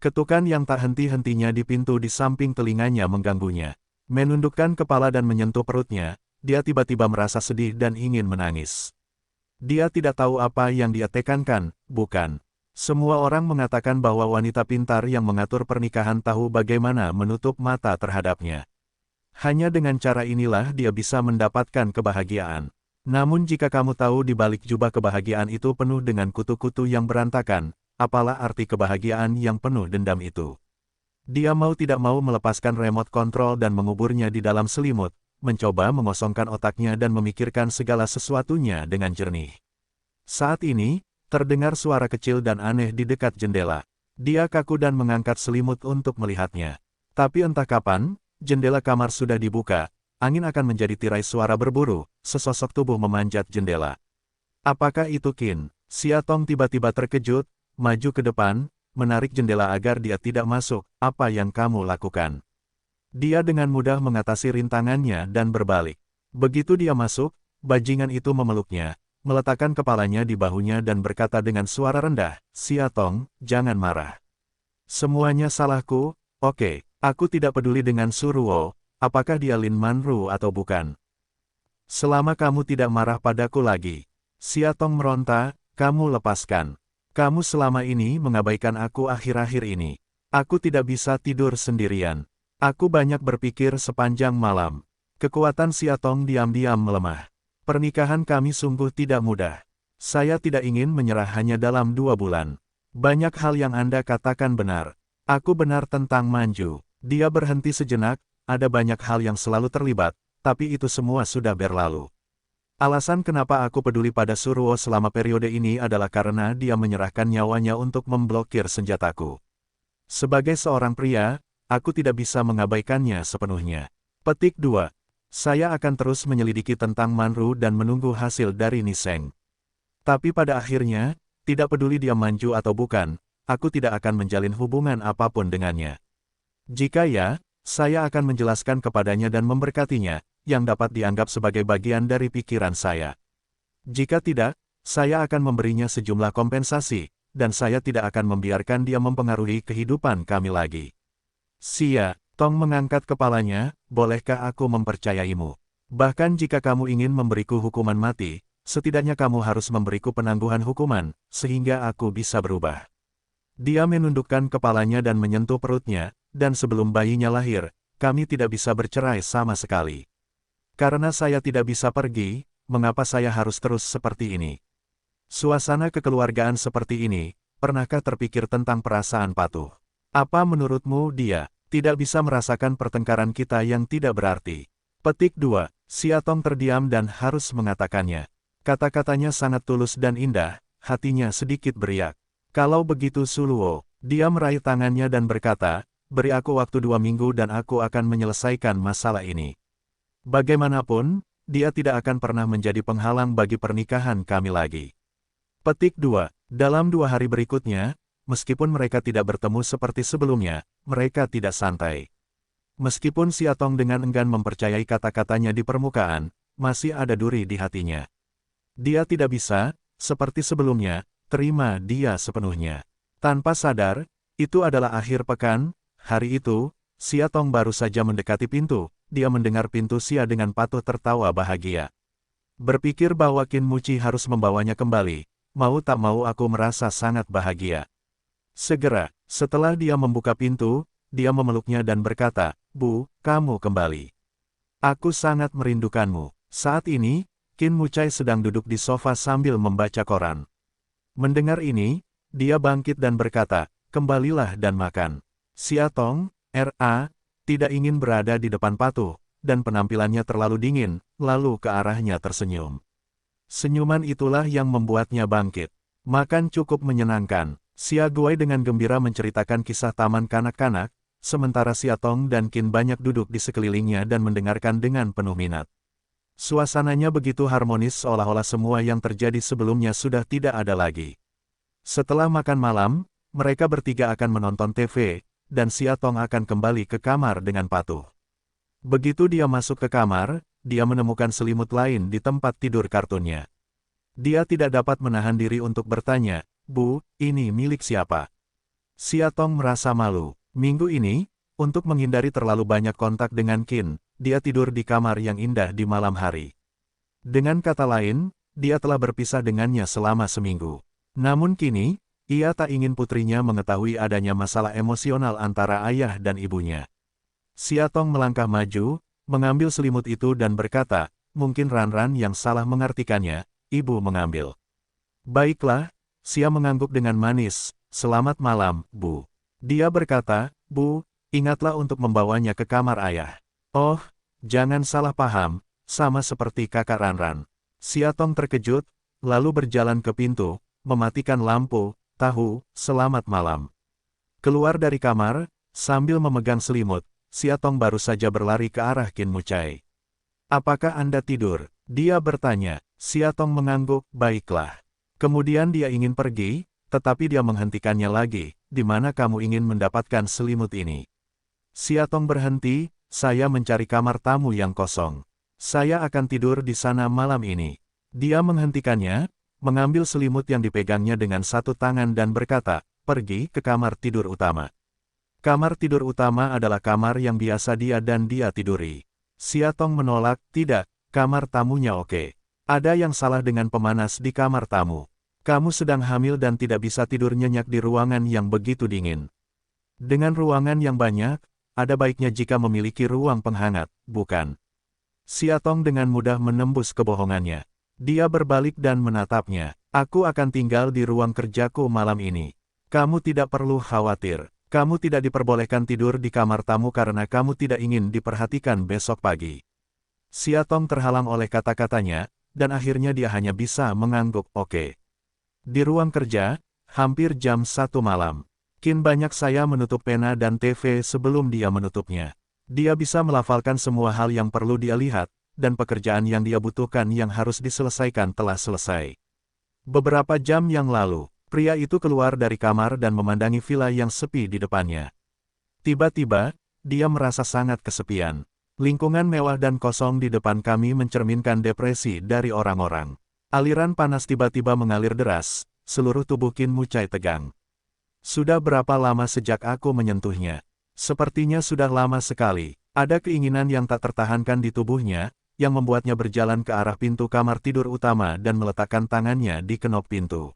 Ketukan yang tak henti-hentinya di pintu di samping telinganya mengganggunya. Menundukkan kepala dan menyentuh perutnya, dia tiba-tiba merasa sedih dan ingin menangis. Dia tidak tahu apa yang dia tekankan, bukan? Semua orang mengatakan bahwa wanita pintar yang mengatur pernikahan tahu bagaimana menutup mata terhadapnya. Hanya dengan cara inilah dia bisa mendapatkan kebahagiaan. Namun jika kamu tahu di balik jubah kebahagiaan itu penuh dengan kutu-kutu yang berantakan, apalah arti kebahagiaan yang penuh dendam itu? Dia mau tidak mau melepaskan remote control dan menguburnya di dalam selimut, mencoba mengosongkan otaknya dan memikirkan segala sesuatunya dengan jernih. Saat ini, terdengar suara kecil dan aneh di dekat jendela. Dia kaku dan mengangkat selimut untuk melihatnya. Tapi entah kapan, jendela kamar sudah dibuka, angin akan menjadi tirai suara berburu, sesosok tubuh memanjat jendela. Apakah itu Qin? Siatong tiba-tiba terkejut, maju ke depan, menarik jendela agar dia tidak masuk. "Apa yang kamu lakukan?" Dia dengan mudah mengatasi rintangannya dan berbalik. Begitu dia masuk, bajingan itu memeluknya, meletakkan kepalanya di bahunya dan berkata dengan suara rendah, "Siatong, jangan marah. Semuanya salahku, oke, aku tidak peduli dengan Suruo, apakah dia Lin Manru atau bukan. Selama kamu tidak marah padaku lagi." Siatong meronta, "Kamu lepaskan. Kamu selama ini mengabaikan aku akhir-akhir ini. Aku tidak bisa tidur sendirian. Aku banyak berpikir sepanjang malam." Kekuatan Siatong diam-diam melemah. "Pernikahan kami sungguh tidak mudah. Saya tidak ingin menyerah hanya dalam 2 bulan. Banyak hal yang Anda katakan benar. Aku benar tentang Manju." Dia berhenti sejenak, "Ada banyak hal yang selalu terlibat, tapi itu semua sudah berlalu. Alasan kenapa aku peduli pada Suruo selama periode ini adalah karena dia menyerahkan nyawanya untuk memblokir senjataku. Sebagai seorang pria, aku tidak bisa mengabaikannya sepenuhnya." Petik 2. Saya akan terus menyelidiki tentang Manru dan menunggu hasil dari Niseng. Tapi pada akhirnya, tidak peduli dia Manju atau bukan, aku tidak akan menjalin hubungan apapun dengannya. Jika ya, saya akan menjelaskan kepadanya dan memberkatinya, yang dapat dianggap sebagai bagian dari pikiran saya. Jika tidak, saya akan memberinya sejumlah kompensasi, dan saya tidak akan membiarkan dia mempengaruhi kehidupan kami lagi. Tong mengangkat kepalanya, "Bolehkah aku mempercayaimu? Bahkan jika kamu ingin memberiku hukuman mati, setidaknya kamu harus memberiku penangguhan hukuman, sehingga aku bisa berubah." Dia menundukkan kepalanya dan menyentuh perutnya, "Dan sebelum bayinya lahir, kami tidak bisa bercerai sama sekali. Karena saya tidak bisa pergi, mengapa saya harus terus seperti ini?" Suasana kekeluargaan seperti ini, pernahkah terpikir tentang perasaan patuh? Apa menurutmu dia tidak bisa merasakan pertengkaran kita yang tidak berarti? Petik 2. Siatong terdiam dan harus mengatakannya. Kata-katanya sangat tulus dan indah, hatinya sedikit beriak. "Kalau begitu Suluo," dia meraih tangannya dan berkata, "Beri aku waktu 2 minggu dan aku akan menyelesaikan masalah ini. Bagaimanapun, dia tidak akan pernah menjadi penghalang bagi pernikahan kami lagi." Petik 2. Dalam 2 hari berikutnya, meskipun mereka tidak bertemu seperti sebelumnya, mereka tidak santai. Meskipun Siatong dengan enggan mempercayai kata-katanya di permukaan, masih ada duri di hatinya. Dia tidak bisa, seperti sebelumnya, terima dia sepenuhnya. Tanpa sadar, itu adalah akhir pekan. Hari itu, Siatong baru saja mendekati pintu, dia mendengar pintu Sia dengan patuh tertawa bahagia. Berpikir bahwa Qin Muci harus membawanya kembali, mau tak mau aku merasa sangat bahagia. Segera, setelah dia membuka pintu, dia memeluknya dan berkata, "Bu, kamu kembali. Aku sangat merindukanmu." Saat ini, Qin Mucai sedang duduk di sofa sambil membaca koran. Mendengar ini, dia bangkit dan berkata, "Kembalilah dan makan." Siatong, R.A., tidak ingin berada di depan Patuh, dan penampilannya terlalu dingin, lalu ke arahnya tersenyum. Senyuman itulah yang membuatnya bangkit. Makan cukup menyenangkan. Xia Guai dengan gembira menceritakan kisah taman kanak-kanak, sementara Siatong dan Qin banyak duduk di sekelilingnya dan mendengarkan dengan penuh minat. Suasananya begitu harmonis seolah-olah semua yang terjadi sebelumnya sudah tidak ada lagi. Setelah makan malam, mereka bertiga akan menonton TV, dan Siatong akan kembali ke kamar dengan Patuh. Begitu dia masuk ke kamar, dia menemukan selimut lain di tempat tidur kartunnya. Dia tidak dapat menahan diri untuk bertanya, "Bu, ini milik siapa?" Siatong merasa malu. Minggu ini, untuk menghindari terlalu banyak kontak dengan Qin, dia tidur di kamar yang indah di malam hari. Dengan kata lain, dia telah berpisah dengannya selama seminggu. Namun kini, ia tak ingin putrinya mengetahui adanya masalah emosional antara ayah dan ibunya. Siatong melangkah maju, mengambil selimut itu dan berkata, "Mungkin Ranran yang salah mengartikannya, ibu mengambil." "Baiklah," Xia mengangguk dengan manis, "selamat malam, Bu." Dia berkata, "Bu, ingatlah untuk membawanya ke kamar ayah." "Oh, jangan salah paham, sama seperti kakak Ranran." Siatong terkejut, lalu berjalan ke pintu, mematikan lampu, "Tahu, selamat malam." Keluar dari kamar, sambil memegang selimut, Siatong baru saja berlari ke arah Qin Mucai. "Apakah Anda tidur?" dia bertanya. Siatong mengangguk, "Baiklah." Kemudian dia ingin pergi, tetapi dia menghentikannya lagi, "Di mana kamu ingin mendapatkan selimut ini?" Siatong berhenti, "Saya mencari kamar tamu yang kosong. Saya akan tidur di sana malam ini." Dia menghentikannya, mengambil selimut yang dipegangnya dengan satu tangan dan berkata, "Pergi ke kamar tidur utama." Kamar tidur utama adalah kamar yang biasa dia dan dia tiduri. Siatong menolak, "Tidak, kamar tamunya oke. Ada yang salah dengan pemanas di kamar tamu. Kamu sedang hamil dan tidak bisa tidur nyenyak di ruangan yang begitu dingin. Dengan ruangan yang banyak, ada baiknya jika memiliki ruang penghangat, bukan?" Siatong dengan mudah menembus kebohongannya. Dia berbalik dan menatapnya. "Aku akan tinggal di ruang kerjaku malam ini. Kamu tidak perlu khawatir. Kamu tidak diperbolehkan tidur di kamar tamu karena kamu tidak ingin diperhatikan besok pagi." Siatong terhalang oleh kata-katanya, dan akhirnya dia hanya bisa mengangguk, "Oke." Di ruang kerja, hampir jam 1 malam. Qin banyak saya menutup pena dan TV sebelum dia menutupnya. Dia bisa melafalkan semua hal yang perlu dia lihat, dan pekerjaan yang dia butuhkan yang harus diselesaikan telah selesai. Beberapa jam yang lalu, pria itu keluar dari kamar dan memandangi villa yang sepi di depannya. Tiba-tiba, dia merasa sangat kesepian. Lingkungan mewah dan kosong di depan kami mencerminkan depresi dari orang-orang. Aliran panas tiba-tiba mengalir deras, seluruh tubuh Qin Mucai tegang. "Sudah berapa lama sejak aku menyentuhnya? Sepertinya sudah lama sekali." Ada keinginan yang tak tertahankan di tubuhnya, yang membuatnya berjalan ke arah pintu kamar tidur utama dan meletakkan tangannya di kenop pintu.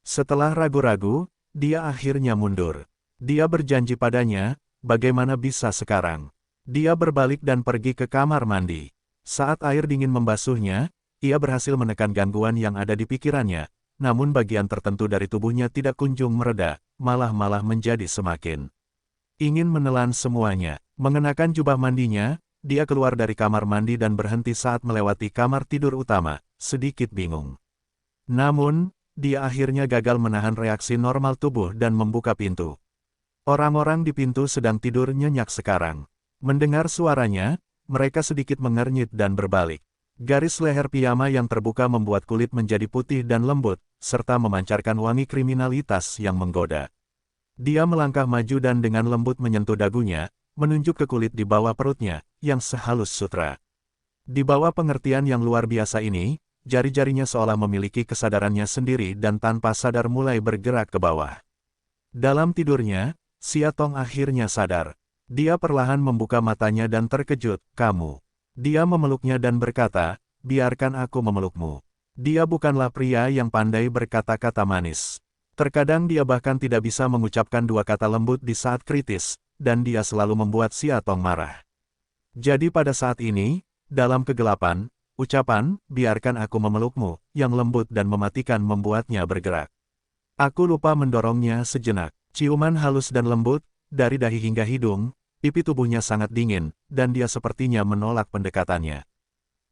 Setelah ragu-ragu, dia akhirnya mundur. Dia berjanji padanya, bagaimana bisa sekarang? Dia berbalik dan pergi ke kamar mandi. Saat air dingin membasuhnya, ia berhasil menekan gangguan yang ada di pikirannya, namun bagian tertentu dari tubuhnya tidak kunjung mereda, malah menjadi semakin ingin menelan semuanya. Mengenakan jubah mandinya, dia keluar dari kamar mandi dan berhenti saat melewati kamar tidur utama, sedikit bingung. Namun, dia akhirnya gagal menahan reaksi normal tubuh dan membuka pintu. Orang-orang di pintu sedang tidur nyenyak sekarang. Mendengar suaranya, mereka sedikit mengernyit dan berbalik. Garis leher piyama yang terbuka membuat kulit menjadi putih dan lembut, serta memancarkan wangi kriminalitas yang menggoda. Dia melangkah maju dan dengan lembut menyentuh dagunya, menunjuk ke kulit di bawah perutnya, yang sehalus sutra. Di bawah pengertian yang luar biasa ini, jari-jarinya seolah memiliki kesadarannya sendiri dan tanpa sadar mulai bergerak ke bawah. Dalam tidurnya, Siatong akhirnya sadar. Dia perlahan membuka matanya dan terkejut, "Kamu." Dia memeluknya dan berkata, "Biarkan aku memelukmu." Dia bukanlah pria yang pandai berkata-kata manis. Terkadang dia bahkan tidak bisa mengucapkan dua kata lembut di saat kritis, dan dia selalu membuat Siatong marah. Jadi pada saat ini, dalam kegelapan, ucapan, biarkan aku memelukmu, yang lembut dan mematikan membuatnya bergerak. Aku lupa mendorongnya sejenak. Ciuman halus dan lembut, dari dahi hingga hidung, pipi tubuhnya sangat dingin, dan dia sepertinya menolak pendekatannya.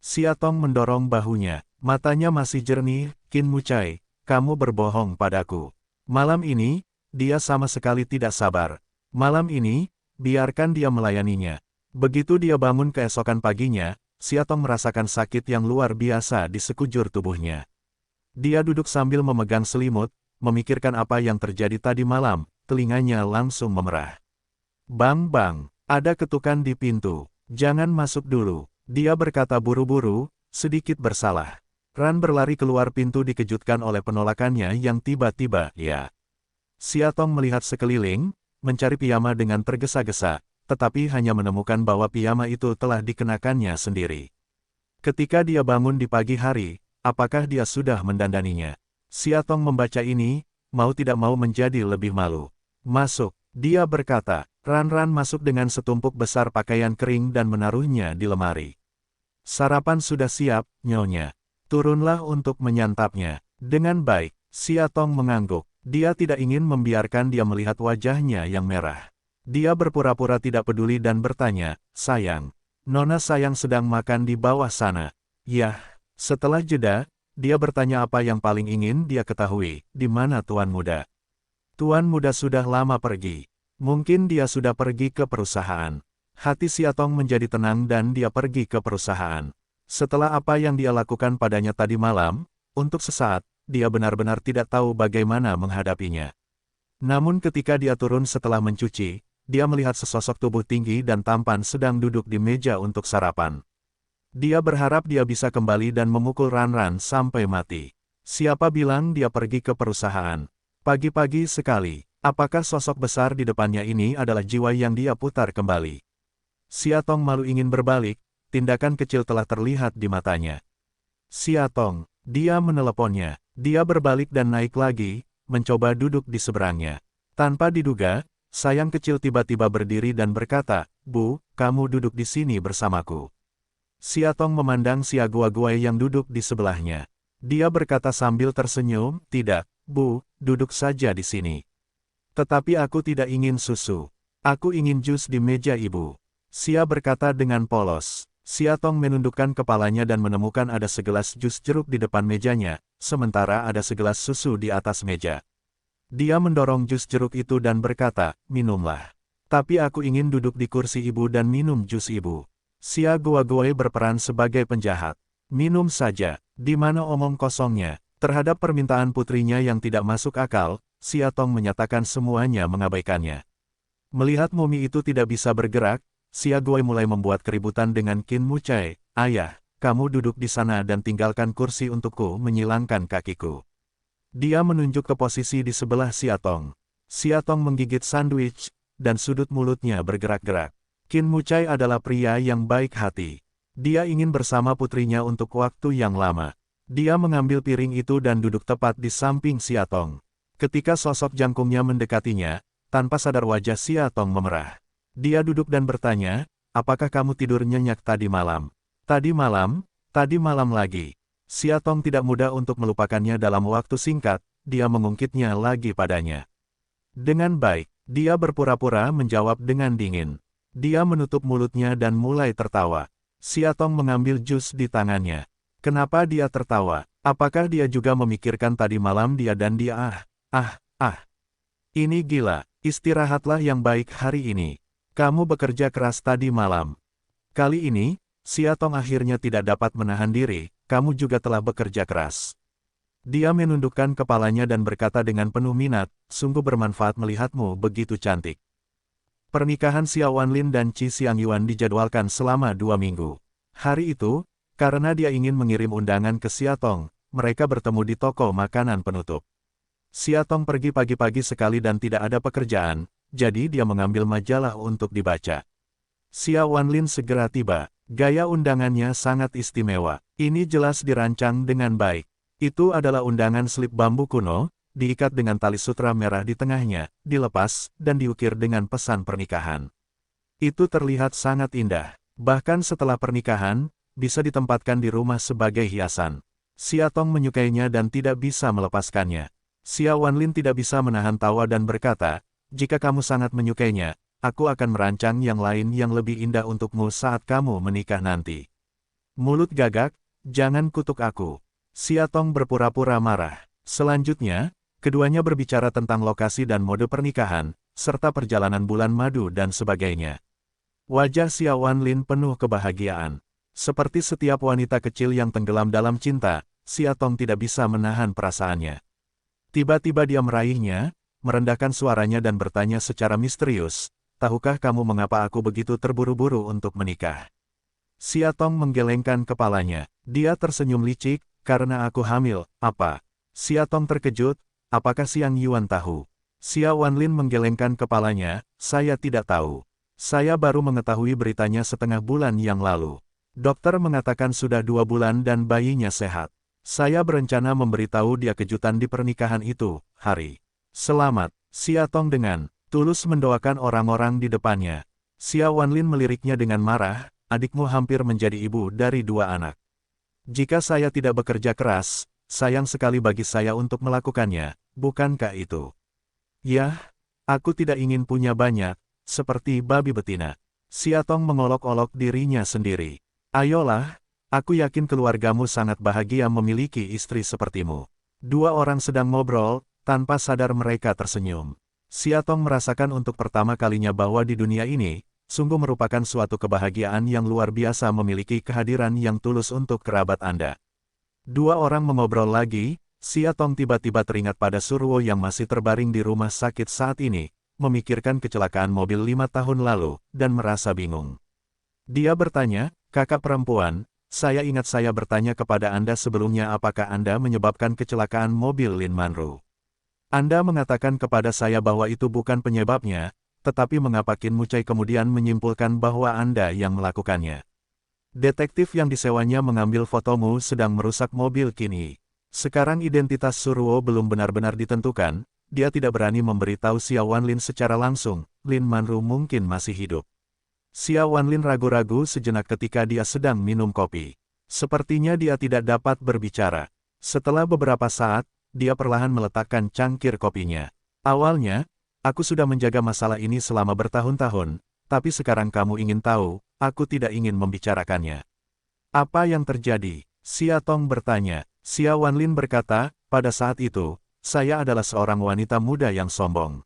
Siatong mendorong bahunya, matanya masih jernih. Qin Mucai, kamu berbohong padaku. Malam ini, dia sama sekali tidak sabar. Malam ini, biarkan dia melayaninya. Begitu dia bangun keesokan paginya, Siatong merasakan sakit yang luar biasa di sekujur tubuhnya. Dia duduk sambil memegang selimut, memikirkan apa yang terjadi tadi malam, telinganya langsung memerah. Bang bang, ada ketukan di pintu. Jangan masuk dulu. Dia berkata buru-buru, sedikit bersalah. Ran berlari keluar pintu dikejutkan oleh penolakannya yang tiba-tiba, ya. Siatong melihat sekeliling, mencari piyama dengan tergesa-gesa, tetapi hanya menemukan bahwa piyama itu telah dikenakannya sendiri. Ketika dia bangun di pagi hari, apakah dia sudah mendandaninya? Siatong membaca ini, mau tidak mau menjadi lebih malu. Masuk, dia berkata. Ran-Ran masuk dengan setumpuk besar pakaian kering dan menaruhnya di lemari. Sarapan sudah siap, Nyonya. Turunlah untuk menyantapnya. Dengan baik, Siatong mengangguk. Dia tidak ingin membiarkan dia melihat wajahnya yang merah. Dia berpura-pura tidak peduli dan bertanya, sayang, Nona sayang sedang makan di bawah sana. Yah, setelah jeda, dia bertanya apa yang paling ingin dia ketahui, di mana Tuan Muda. Tuan Muda sudah lama pergi. Mungkin dia sudah pergi ke perusahaan. Hati Siatong menjadi tenang dan dia pergi ke perusahaan. Setelah apa yang dia lakukan padanya tadi malam, untuk sesaat, dia benar-benar tidak tahu bagaimana menghadapinya. Namun ketika dia turun setelah mencuci, dia melihat sesosok tubuh tinggi dan tampan sedang duduk di meja untuk sarapan. Dia berharap dia bisa kembali dan memukul Ran-Ran sampai mati. Siapa bilang dia pergi ke perusahaan? Pagi-pagi sekali. Apakah sosok besar di depannya ini adalah jiwa yang dia putar kembali? Siatong malu ingin berbalik, tindakan kecil telah terlihat di matanya. Siatong, dia meneleponnya. Dia berbalik dan naik lagi, mencoba duduk di seberangnya. Tanpa diduga, sayang kecil tiba-tiba berdiri dan berkata, Bu, kamu duduk di sini bersamaku. Siatong memandang si Agua-Guai yang duduk di sebelahnya. Dia berkata sambil tersenyum, tidak, Bu, duduk saja di sini. Tetapi aku tidak ingin susu. Aku ingin jus di meja ibu. Sia berkata dengan polos. Siatong menundukkan kepalanya dan menemukan ada segelas jus jeruk di depan mejanya, sementara ada segelas susu di atas meja. Dia mendorong jus jeruk itu dan berkata, minumlah. Tapi aku ingin duduk di kursi ibu dan minum jus ibu. Sia Gua-Guai berperan sebagai penjahat. Minum saja, di mana omong kosongnya. Terhadap permintaan putrinya yang tidak masuk akal, Siatong menyatakan semuanya mengabaikannya. Melihat mumi itu tidak bisa bergerak, Sia Guai mulai membuat keributan dengan Qin Mucai. Ayah, kamu duduk di sana dan tinggalkan kursi untukku menyilangkan kakiku. Dia menunjuk ke posisi di sebelah Siatong. Siatong menggigit sandwich, dan sudut mulutnya bergerak-gerak. Qin Mucai adalah pria yang baik hati. Dia ingin bersama putrinya untuk waktu yang lama. Dia mengambil piring itu dan duduk tepat di samping Siatong. Ketika sosok jangkungnya mendekatinya, tanpa sadar wajah Siatong memerah. Dia duduk dan bertanya, apakah kamu tidur nyenyak tadi malam? Tadi malam lagi. Siatong tidak mudah untuk melupakannya dalam waktu singkat, dia mengungkitnya lagi padanya. Dengan baik, dia berpura-pura menjawab dengan dingin. Dia menutup mulutnya dan mulai tertawa. Siatong mengambil jus di tangannya. Kenapa dia tertawa? Apakah dia juga memikirkan tadi malam dia dan dia Ini gila, istirahatlah yang baik hari ini. Kamu bekerja keras tadi malam. Kali ini, Siatong akhirnya tidak dapat menahan diri, kamu juga telah bekerja keras. Dia menundukkan kepalanya dan berkata dengan penuh minat, sungguh bermanfaat melihatmu begitu cantik. Pernikahan Xiao Wanlin dan Qi Xiangyuan dijadwalkan selama 2 minggu. Hari itu, karena dia ingin mengirim undangan ke Siatong, mereka bertemu di toko makanan penutup. Siatong pergi pagi-pagi sekali dan tidak ada pekerjaan, jadi dia mengambil majalah untuk dibaca. Xiao Wanlin segera tiba. Gaya undangannya sangat istimewa. Ini jelas dirancang dengan baik. Itu adalah undangan slip bambu kuno, diikat dengan tali sutra merah di tengahnya, dilepas, dan diukir dengan pesan pernikahan. Itu terlihat sangat indah. Bahkan setelah pernikahan, bisa ditempatkan di rumah sebagai hiasan. Xia Tong menyukainya dan tidak bisa melepaskannya. Xia Wanlin tidak bisa menahan tawa dan berkata, "Jika kamu sangat menyukainya, aku akan merancang yang lain yang lebih indah untukmu saat kamu menikah nanti." Mulut gagak, jangan kutuk aku. Xia Tong berpura-pura marah. Selanjutnya, keduanya berbicara tentang lokasi dan mode pernikahan, serta perjalanan bulan madu dan sebagainya. Wajah Xia Wanlin penuh kebahagiaan. Seperti setiap wanita kecil yang tenggelam dalam cinta, Xia Tong tidak bisa menahan perasaannya. Tiba-tiba dia meraihnya, merendahkan suaranya dan bertanya secara misterius, "Tahukah kamu mengapa aku begitu terburu-buru untuk menikah?" Xia Tong menggelengkan kepalanya. Dia tersenyum licik, "Karena aku hamil, apa?" Xia Tong terkejut, "Apakah Xiang Yuan tahu?" Xia Wanlin menggelengkan kepalanya, "Saya tidak tahu. Saya baru mengetahui beritanya setengah bulan yang lalu. Dokter mengatakan sudah 2 bulan dan bayinya sehat. Saya berencana memberitahu dia kejutan di pernikahan itu, Hari. Selamat." Xia Tong dengan tulus mendoakan orang-orang di depannya. Xia Wanlin meliriknya dengan marah, "Adikmu hampir menjadi ibu dari 2 anak. Jika saya tidak bekerja keras, sayang sekali bagi saya untuk melakukannya, bukankah itu?" "Yah, aku tidak ingin punya banyak, seperti babi betina." Xia Tong mengolok-olok dirinya sendiri. "Ayolah, aku yakin keluargamu sangat bahagia memiliki istri sepertimu." 2 orang sedang ngobrol, tanpa sadar mereka tersenyum. Xia Tong merasakan untuk pertama kalinya bahwa di dunia ini, sungguh merupakan suatu kebahagiaan yang luar biasa memiliki kehadiran yang tulus untuk kerabat Anda. 2 orang mengobrol lagi, Xia Tong tiba-tiba teringat pada Surwo yang masih terbaring di rumah sakit saat ini, memikirkan kecelakaan mobil 5 tahun lalu, dan merasa bingung. Dia bertanya, "Kakak perempuan, saya ingat saya bertanya kepada Anda sebelumnya apakah Anda menyebabkan kecelakaan mobil Lin Manru. Anda mengatakan kepada saya bahwa itu bukan penyebabnya, tetapi mengapa Qin Mucai kemudian menyimpulkan bahwa Anda yang melakukannya? Detektif yang disewanya mengambil fotomu sedang merusak mobil Qin. Sekarang identitas Surwo belum benar-benar ditentukan, dia tidak berani memberitahu Xia Wanlin secara langsung, Lin Manru mungkin masih hidup." Xia Wanlin ragu-ragu sejenak ketika dia sedang minum kopi. Sepertinya dia tidak dapat berbicara. Setelah beberapa saat, dia perlahan meletakkan cangkir kopinya. "Awalnya, aku sudah menjaga masalah ini selama bertahun-tahun, tapi sekarang kamu ingin tahu, aku tidak ingin membicarakannya." "Apa yang terjadi?" Xia Tong bertanya. Xia Wanlin berkata, "Pada saat itu, saya adalah seorang wanita muda yang sombong.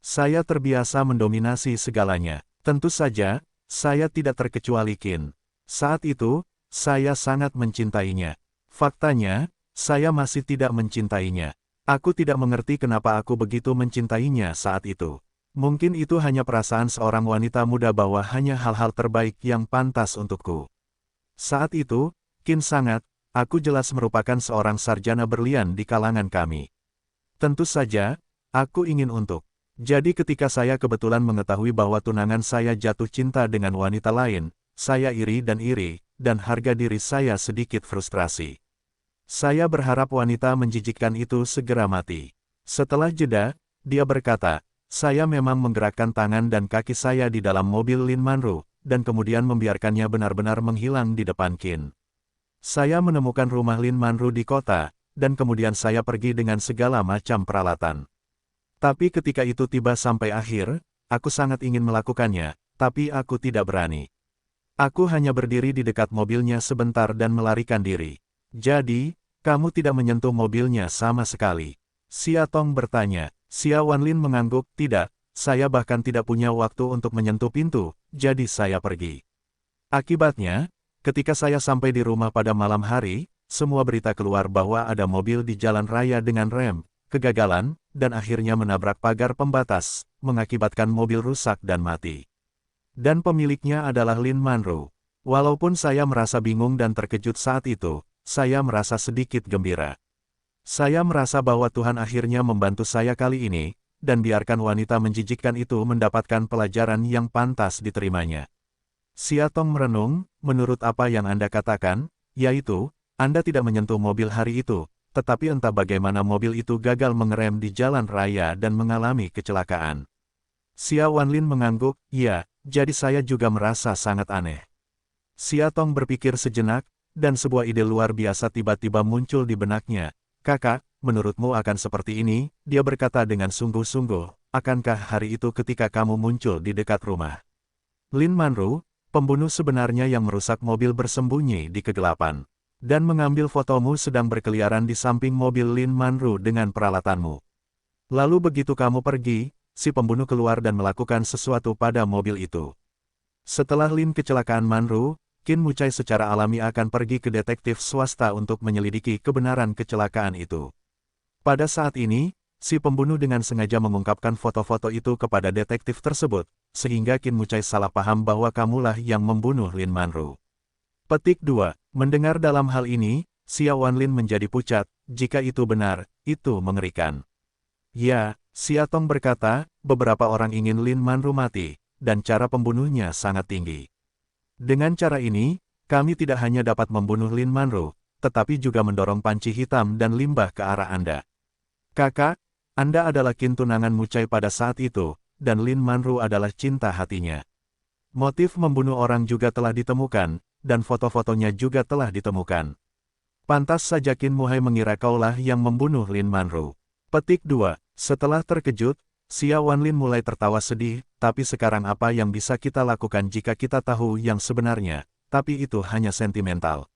Saya terbiasa mendominasi segalanya. Tentu saja, saya tidak terkecuali Qin. Saat itu, saya sangat mencintainya. Faktanya, saya masih tidak mencintainya. Aku tidak mengerti kenapa aku begitu mencintainya saat itu. Mungkin itu hanya perasaan seorang wanita muda bahwa hanya hal-hal terbaik yang pantas untukku. Saat itu, Qin sangat, aku jelas merupakan seorang sarjana berlian di kalangan kami. Tentu saja, aku ingin untuk. Jadi ketika saya kebetulan mengetahui bahwa tunangan saya jatuh cinta dengan wanita lain, saya iri, dan harga diri saya sedikit frustrasi. Saya berharap wanita menjijikkan itu segera mati." Setelah jeda, dia berkata, "Saya memang menggerakkan tangan dan kaki saya di dalam mobil Lin Manru, dan kemudian membiarkannya benar-benar menghilang di depan Qin. Saya menemukan rumah Lin Manru di kota, dan kemudian saya pergi dengan segala macam peralatan. Tapi ketika itu tiba sampai akhir, aku sangat ingin melakukannya, tapi aku tidak berani. Aku hanya berdiri di dekat mobilnya sebentar dan melarikan diri." "Jadi, kamu tidak menyentuh mobilnya sama sekali?" Xia Tong bertanya. Xia Wanlin mengangguk, "Tidak, saya bahkan tidak punya waktu untuk menyentuh pintu, jadi saya pergi. Akibatnya, ketika saya sampai di rumah pada malam hari, semua berita keluar bahwa ada mobil di jalan raya dengan rem kegagalan, dan akhirnya menabrak pagar pembatas, mengakibatkan mobil rusak dan mati. Dan pemiliknya adalah Lin Manru. Walaupun saya merasa bingung dan terkejut saat itu, saya merasa sedikit gembira. Saya merasa bahwa Tuhan akhirnya membantu saya kali ini, dan biarkan wanita menjijikkan itu mendapatkan pelajaran yang pantas diterimanya." Xia Tong merenung, "Menurut apa yang Anda katakan, yaitu, Anda tidak menyentuh mobil hari itu, tetapi entah bagaimana mobil itu gagal mengerem di jalan raya dan mengalami kecelakaan. Xia Wanlin mengangguk, "Ya, jadi saya juga merasa sangat aneh." Xia Tong berpikir sejenak, dan sebuah ide luar biasa tiba-tiba muncul di benaknya. "Kakak, menurutmu akan seperti ini?" Dia berkata dengan sungguh-sungguh, "Akankah hari itu ketika kamu muncul di dekat rumah Lin Manru, pembunuh sebenarnya yang merusak mobil bersembunyi di kegelapan, dan mengambil fotomu sedang berkeliaran di samping mobil Lin Manru dengan peralatanmu. Lalu begitu kamu pergi, si pembunuh keluar dan melakukan sesuatu pada mobil itu. Setelah Lin kecelakaan Manru, Qin Mucai secara alami akan pergi ke detektif swasta untuk menyelidiki kebenaran kecelakaan itu. Pada saat ini, si pembunuh dengan sengaja mengungkapkan foto-foto itu kepada detektif tersebut, sehingga Qin Mucai salah paham bahwa kamulah yang membunuh Lin Manru." Petik 2. Mendengar dalam hal ini, Xia Wanlin menjadi pucat. Jika itu benar, itu mengerikan. "Ya," Xia Tong berkata, "beberapa orang ingin Lin Manru mati, dan cara pembunuhnya sangat tinggi. Dengan cara ini, kami tidak hanya dapat membunuh Lin Manru, tetapi juga mendorong panci hitam dan limbah ke arah Anda. Kakak, Anda adalah kin tunangan Mucai pada saat itu, dan Lin Manru adalah cinta hatinya. Motif membunuh orang juga telah ditemukan, dan foto-fotonya juga telah ditemukan. Pantas saja Qin Muhai mengira kaulah yang membunuh Lin Manru." Petik 2. Setelah terkejut, Xia Wanlin mulai tertawa sedih, "Tapi sekarang apa yang bisa kita lakukan jika kita tahu yang sebenarnya, tapi itu hanya sentimental.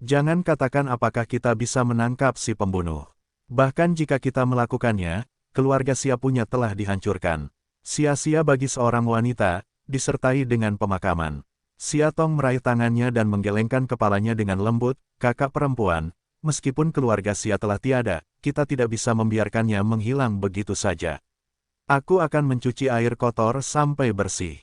Jangan katakan apakah kita bisa menangkap si pembunuh. Bahkan jika kita melakukannya, keluarga Xia punya telah dihancurkan. Sia-sia bagi seorang wanita, disertai dengan pemakaman." Xia Tong meraih tangannya dan menggelengkan kepalanya dengan lembut, "Kakak perempuan, meskipun keluarga Xia telah tiada, kita tidak bisa membiarkannya menghilang begitu saja. Aku akan mencuci air kotor sampai bersih."